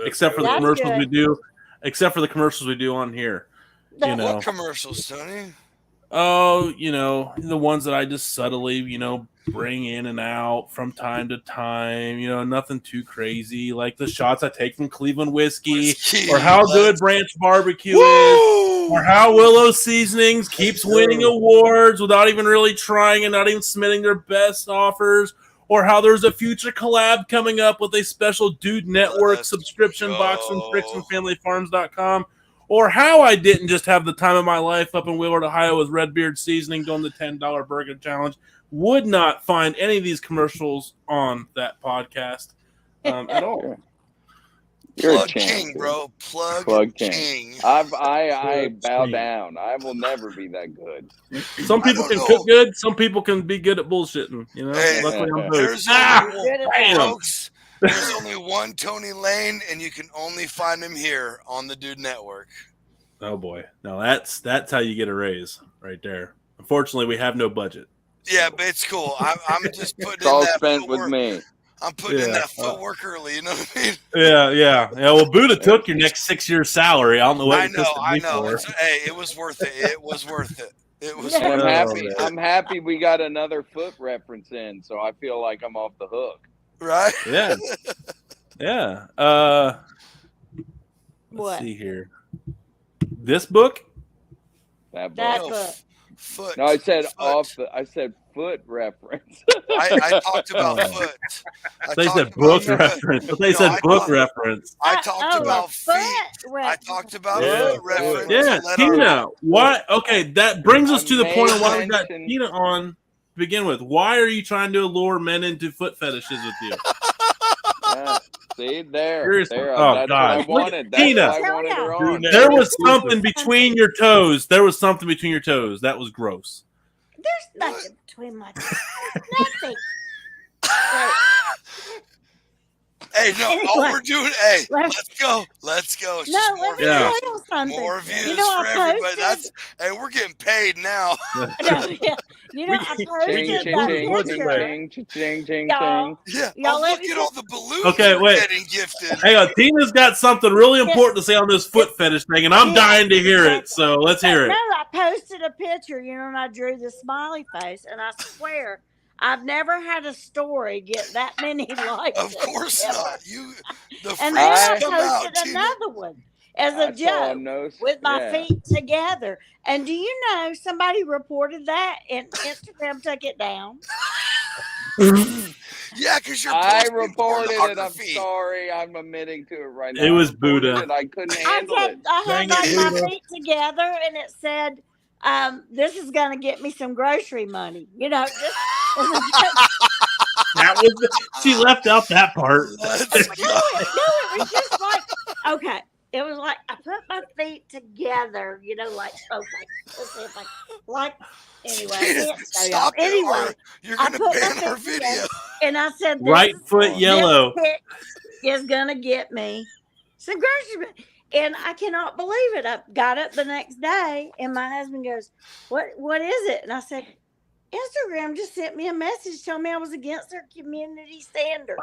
except for the commercials we do. Except for the commercials we do on here. You know. What commercials, Tony? Oh, the ones that I just subtly, bring in and out from time to time. Nothing too crazy. Like the shots I take from Cleveland whiskey or how good Branch Barbecue is, or how Willow Seasonings keeps winning awards without even really trying and not even submitting their best offers, or how there's a future collab coming up with a special Dude Network subscription box from FricksandFamilyFarms.com, or how I didn't just have the time of my life up in Willard, Ohio with Redbeard Seasoning doing the $10 burger challenge. Would not find any of these commercials on that podcast at all. You're Plug a champ, king, bro. Plug king. I bow down. I will never be that good. Some people can cook good. Some people can be good at bullshitting. Hey, luckily I'm there's only one Tony Lane, and you can only find him here on the Dude Network. Oh boy, no, that's how you get a raise right there. Unfortunately, we have no budget. Yeah, but it's cool. I'm just putting it's all in that spent footwork. with me. I'm putting in that footwork early. You know what I mean? Yeah. Well, Buddha took your next 6 years' salary. I don't know what I know. Hey, it was worth it. It was worth it. It was. And I'm happy we got another foot reference in, so I feel like I'm off the hook. Right? Yeah. Yeah. Let's see here. This book? That book. Foot. No, I said foot reference. I talked about foot. They said book reference. But they said book reference. I talked about feet. I talked about foot reference. Yeah, Tina. Why? Okay, that brings us to the point of why we got Tina on to begin with. Why are you trying to allure men into foot fetishes with you? See, there. Seriously. Oh, that's God. what I wanted. That's Tina, what I wanted her on. there was something between your toes. That was gross. There's nothing between my toes. Nothing. Hey, no, Anyway, all we're doing, let's go. It's no, just let me tell you something. More views you know, for everybody. We're getting paid now. You know, I posted that picture. Y'all look at all the balloons getting gifted. Hang on, Tina's got something really important to say on this foot fetish thing, and I'm dying to hear it. So let's hear it. No, I posted a picture, and I drew the smiley face, and I swear I've never had a story get that many likes. Of course not. And then I posted another one as a joke with my feet together. And do you know somebody reported that and Instagram took it down? Yeah, because you're. I reported it. I'm sorry. I'm admitting to it right now. It was Buddha. I couldn't handle it. I had like my feet together, and it said, "This is going to get me some grocery money." You know, just that was she left out that part. No, it was just like okay. It was like I put my feet together, you know, like okay, let's see if I like. Anyway, I can't say Stop it, anyway, you're gonna ban our video. together, and I said, right foot yellow is gonna get me some grocery money. And I cannot believe it. I got up the next day, and my husband goes, "What is it?" And I said, "Instagram just sent me a message telling me I was against their community standards."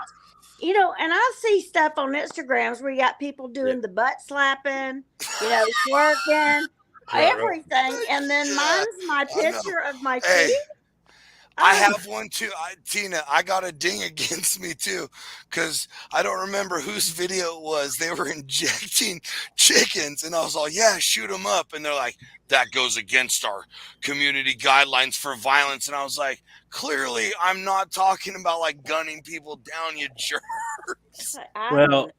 You know, and I see stuff on Instagrams where you got people doing the butt slapping, you know, twerking, everything. And then mine's my picture of my feet. I have one too. Tina, I got a ding against me too, because I don't remember whose video it was. They were injecting chickens, and I was all, yeah, shoot them up. And they're like, that goes against our community guidelines for violence. And I was like, clearly, I'm not talking about like gunning people down, you jerks. Well,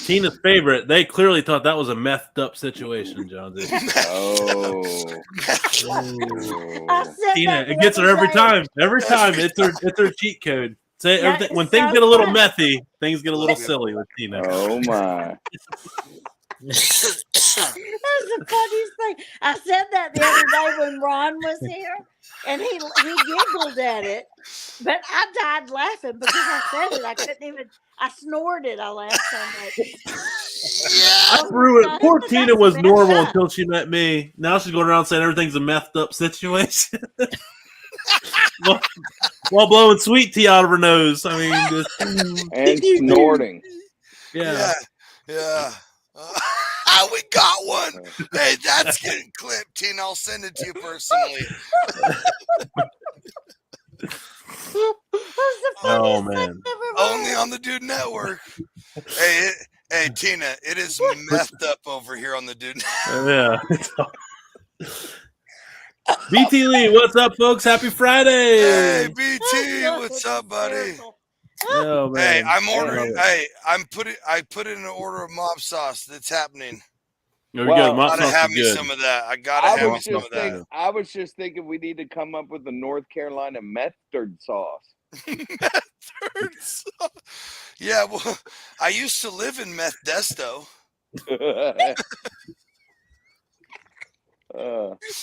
Tina's favorite, they clearly thought that was a methed up situation, Jonesy. Tina, it gets her every time. Every time, it's her cheat code. Say everything when things get a little methy, things get a little silly with Tina. Oh my! That's the funniest thing. I said that the other day when Ron was here, and he giggled at it, but I died laughing because I said it. I couldn't even. I snorted. I laughed so much. I threw it. Poor Tina was normal until she met me. Now she's going around saying everything's a methed up situation. while blowing sweet tea out of her nose. I mean, just, and snorting. Yeah. We got one. Hey, that's getting clipped, Tina. I'll send it to you personally. Oh man! Only on the Dude Network. Hey, Tina, it is messed up over here on the Dude Network. Yeah. BT Lee, what's up, folks? Happy Friday! Hey, BT, what's up, buddy? Oh man! Hey, I'm ordering. Hey, I put in an order of mob sauce. That's happening. There we go. Gotta have me some of that. I gotta have me some of that. I was just thinking we need to come up with a North Carolina mustard sauce. Mustard sauce. Yeah, well, I used to live in Meth Desto. That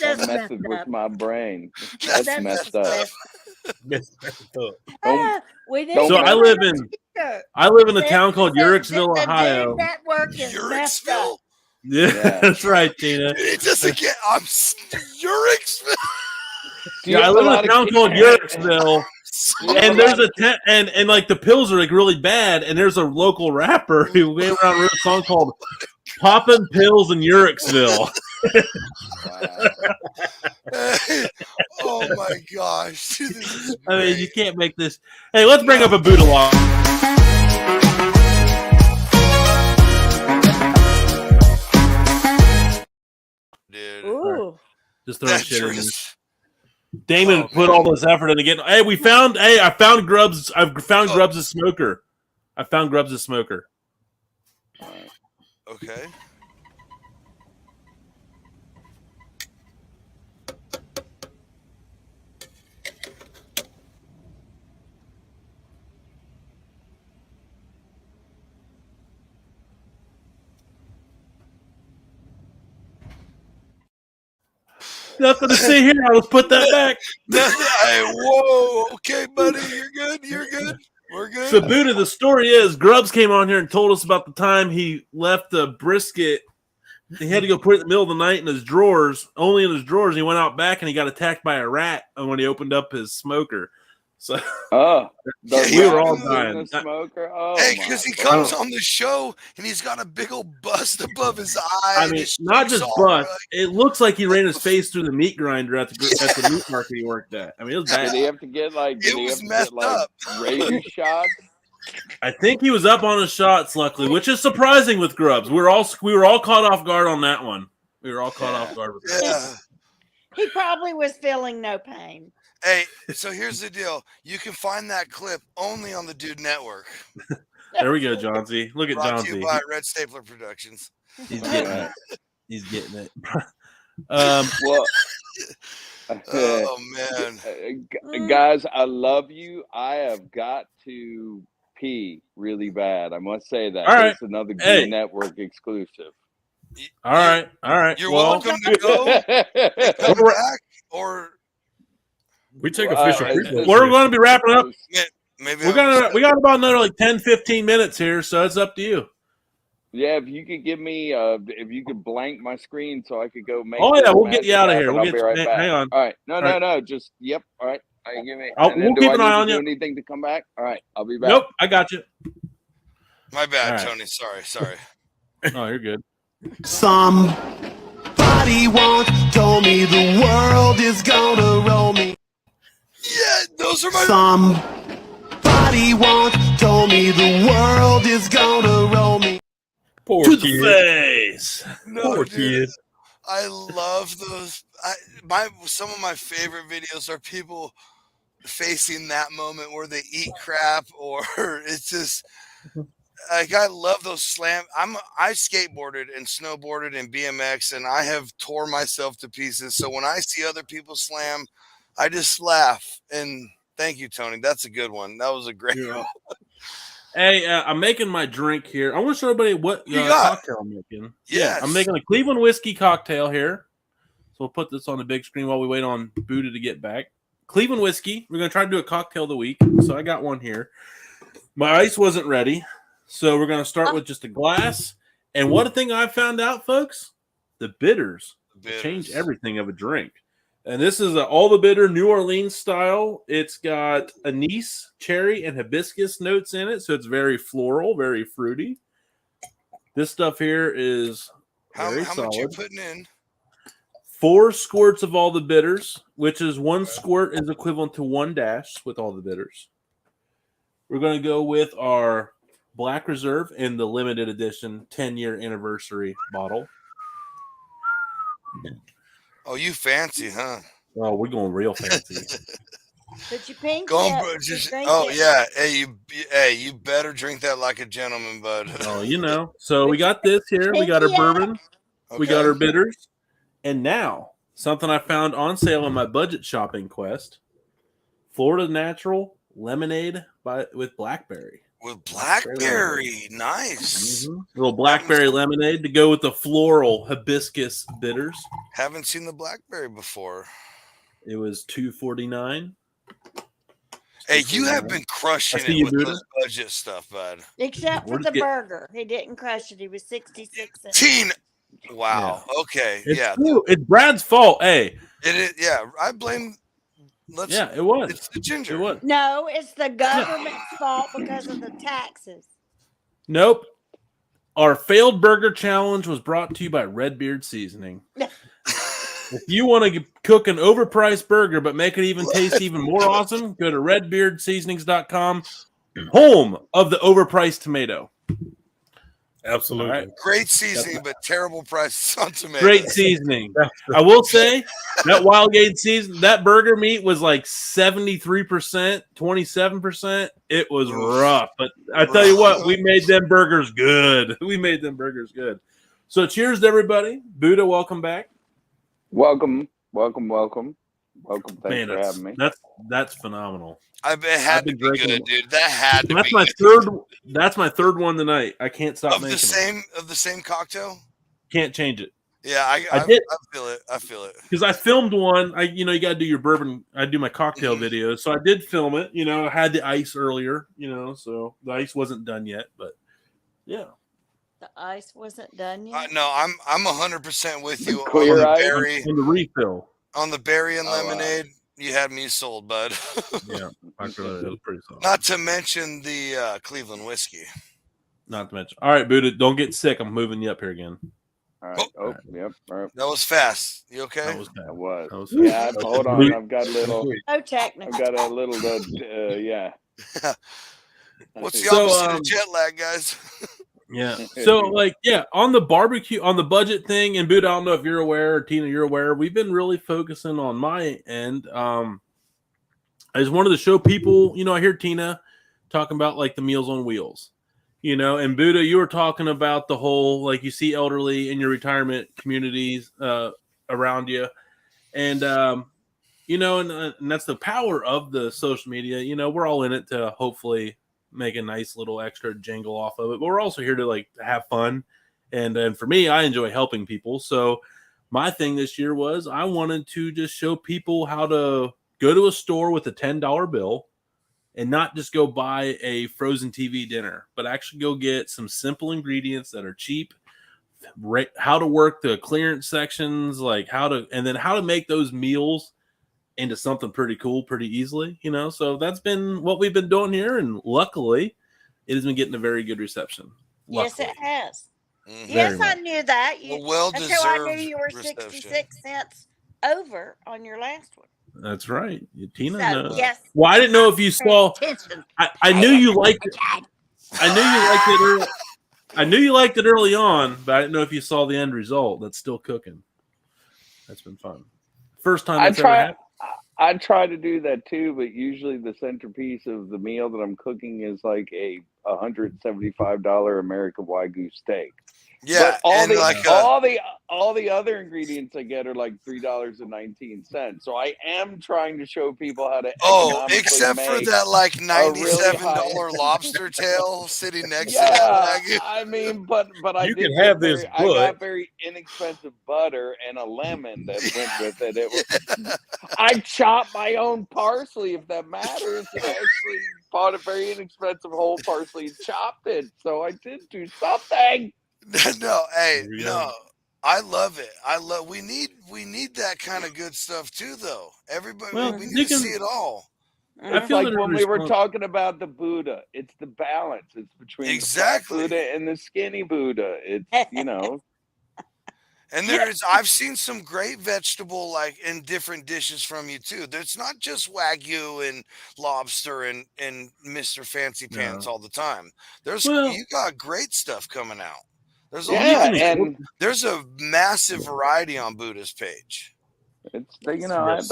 messes with my brain. That's messed up. So I live in a town called Uricksville, Ohio. Uricksville? Yeah, that's right, Tina. It doesn't get. I'm Uricksville. Yeah, I live in a town called Uricksville, and there's and like the pills are like really bad, and there's a local rapper who went around wrote a song called "Poppin' Pills in Uricksville." Oh my gosh! I mean, you can't make this. Hey, let's bring up a Buddha law. Dude. Ooh. Just throw shit in there. Damon put all this effort in to get. Hey, I found Grubbs. I've found Grubbs' smoker. I found Grubbs' smoker. Okay. Nothing to see here. Let's put that back. Hey, whoa. Okay, buddy. You're good. You're good. We're good. So, Buddha, the story is Grubbs came on here and told us about the time he left the brisket. He had to go put it in the middle of the night in his drawers, only in his drawers. And he went out back and he got attacked by a rat when he opened up his smoker. So, we were all dying. Smoker. Hey, because he comes on the show and he's got a big old bust above his eye. I mean, not just bust. It looks like he ran his face through the meat grinder at the meat market he worked at. I mean, it was bad. Did he have to get rabies shots? I think he was up on his shots, luckily, which is surprising with Grubbs. We were all caught off guard on that one. We were all caught off guard with that. He probably was feeling no pain. Hey, so here's the deal. You can find that clip only on the Dude Network. There we go, John Z. Look at Brought John to you Z. by Red Stapler Productions. He's getting it. He's getting it. Well, Oh man, guys, I love you. I have got to pee really bad. I must say that. All right. It's another Dude Hey. Network exclusive. All right. You're welcome to go. Come back, or We take official pre-rolls We're here. going to be wrapping up. maybe We got about another like 10, 15 minutes here, so it's up to you. Yeah, if you could give me, if you could blank my screen so I could go make. Oh, yeah, this we'll get magic you out of happen, here. We'll I'll get be you- right back. hang on. All right. No, All right. just, yep. All right. All right, give me. We'll and then keep an eye do on do you. anything to come back? All right. I'll be back. Nope, I got you. My bad, All right. Tony. Sorry. Oh, you're good. Somebody once told me the world is gonna roll me. Yeah, those are my. Somebody once told me the world is gonna roll me. Poor To kid. the face. No, Poor dude. kid. I love those. Some of my favorite videos are people facing that moment where they eat crap, or it's just like I love those slam. I skateboarded and snowboarded and BMX, and I have tore myself to pieces. So when I see other people slam, I just laugh. And thank you, Tony. That's a good one. That was a great one. Hey, I'm making my drink here. I want to show everybody what You got? cocktail I'm making. Yes. Yeah, I'm making a Cleveland whiskey cocktail here. So we'll put this on the big screen while we wait on Buddha to get back. Cleveland whiskey. We're going to try to do a cocktail of the week. So I got one here. My ice wasn't ready. So we're going to start with just a glass. And one thing I found out, folks, the bitters change everything of a drink. And this is all the bitter New Orleans style. It's got anise, cherry, and hibiscus notes in it. So it's very floral, very fruity. This stuff here is very How solid. much you putting in? 4 squirts of all the bitters, which is 1 squirt is equivalent to 1 dash with all the bitters. We're going to go with our Black Reserve in the limited edition 10-year anniversary bottle. Oh, you fancy, huh? Oh, we're going real fancy. But you pink Go it, on, bro. you Just, drink oh it. yeah. Hey, you better drink that like a gentleman, bud. Oh, you know. So we got this here. We got our bourbon. We got our bitters. And now, something I found on sale on my budget shopping quest. Florida Natural Lemonade with blackberry. With blackberry. Nice. Mm-hmm. A little blackberry lemonade to go with the floral hibiscus bitters. Haven't seen the blackberry before. It was $2.49. Hey, you have been crushing it with those budget stuff, bud. Except for Where'd the it get- burger. He didn't crush it. He was 66 cents. Teen. Wow. Yeah. Okay. It's Brad's fault. Hey. It is. Yeah. I blame. It was. It's the ginger. It was. No, it's the government's fault because of the taxes. Nope. Our failed burger challenge was brought to you by Redbeard Seasoning. If you want to cook an overpriced burger but make it even taste even more awesome, go to redbeardseasonings.com, home of the overpriced tomato. Absolutely. Right. Great seasoning, but terrible prices on tomatoes. Great seasoning. I will say that Wildgate season, that burger meat was like 73%, 27%. It was rough, but I tell you what, we made them burgers good. We made them burgers good. So cheers to everybody. Buddha, welcome back. Welcome. Thanks Man, for having me. That's phenomenal. It had to be good, dude. That had to That's be my good. third. That's my third one tonight. I can't stop Of making the same cocktail. Can't change it. Yeah, I did I feel it. because I filmed one. You got to do your bourbon. I do my cocktail videos, so I did film it. I had the ice earlier. So the ice wasn't done yet, but yeah. The ice wasn't done yet. No, I'm 100% with you Clear on the ice? berry. On the refill. On the berry and Oh, wow. lemonade, you had me sold, bud. Yeah, it was pretty solid. Not to mention the Cleveland whiskey. Not to mention. All right, Buddha, don't get sick. I'm moving you up here again. All right. Oh, yep. All right. That was fast. You okay? That was bad. That was. That was Yeah, fast. hold on. I've got a little. Oh, technical. I've got a little. Yeah. What's the So, opposite of jet lag, guys? Yeah. So, on the barbecue, on the budget thing, and Buddha, I don't know if you're aware, or Tina, you're aware, we've been really focusing on my end. I just wanted to show people, I hear Tina talking about like the Meals on Wheels, and Buddha, you were talking about the whole, like you see elderly in your retirement communities around you. And, and that's the power of the social media. We're all in it to hopefully make a nice little extra jingle off of it, but we're also here to like have fun. And for me, I enjoy helping people. So my thing this year was I wanted to just show people how to go to a store with a $10 bill and not just go buy a frozen TV dinner, but actually go get some simple ingredients that are cheap, how to work the clearance sections, like how to make those meals into something pretty cool, pretty easily, So that's been what we've been doing here. And luckily it has been getting a very good reception. Yes, Luckily. it has. Mhm. Yes, I knew that. Well-deserved until I knew you were reception. 66 cents over on your last one. That's right. Tina So, knows. yes. Well, I didn't know if you saw. I knew you liked it. I knew you liked it. I knew you liked it early on, but I didn't know if you saw the end result. That's still cooking. That's been fun. First time that's ever happened. I try to do that too, but usually the centerpiece of the meal that I'm cooking is like a $175 American Wagyu steak. Yeah, but all the other ingredients I get are like $3.19. So I am trying to show people how to. Except for that like $97 lobster tail sitting next to that Wagyu. I mean, but I can have this. I got very inexpensive butter and a lemon that went with it. I chopped my own parsley, if that matters. I actually bought a very inexpensive whole parsley and chopped it. So I did do something. No, I love it. We need that kind of good stuff too, though. Everybody, we need to see it all. I feel like when we were talking about the Buddha, it's the balance. It's between the fat Buddha and the skinny Buddha. It's And I've seen some great vegetable like in different dishes from you too. There's not just Wagyu and lobster and Mr. Fancy Pants all the time. You got great stuff coming out. There's a massive variety on Buddha's page. It's I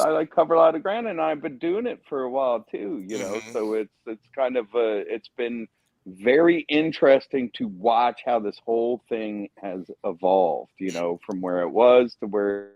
like cover a lot of ground, and I've been doing it for a while too. So it's kind of it's been very interesting to watch how this whole thing has evolved. From where it was to where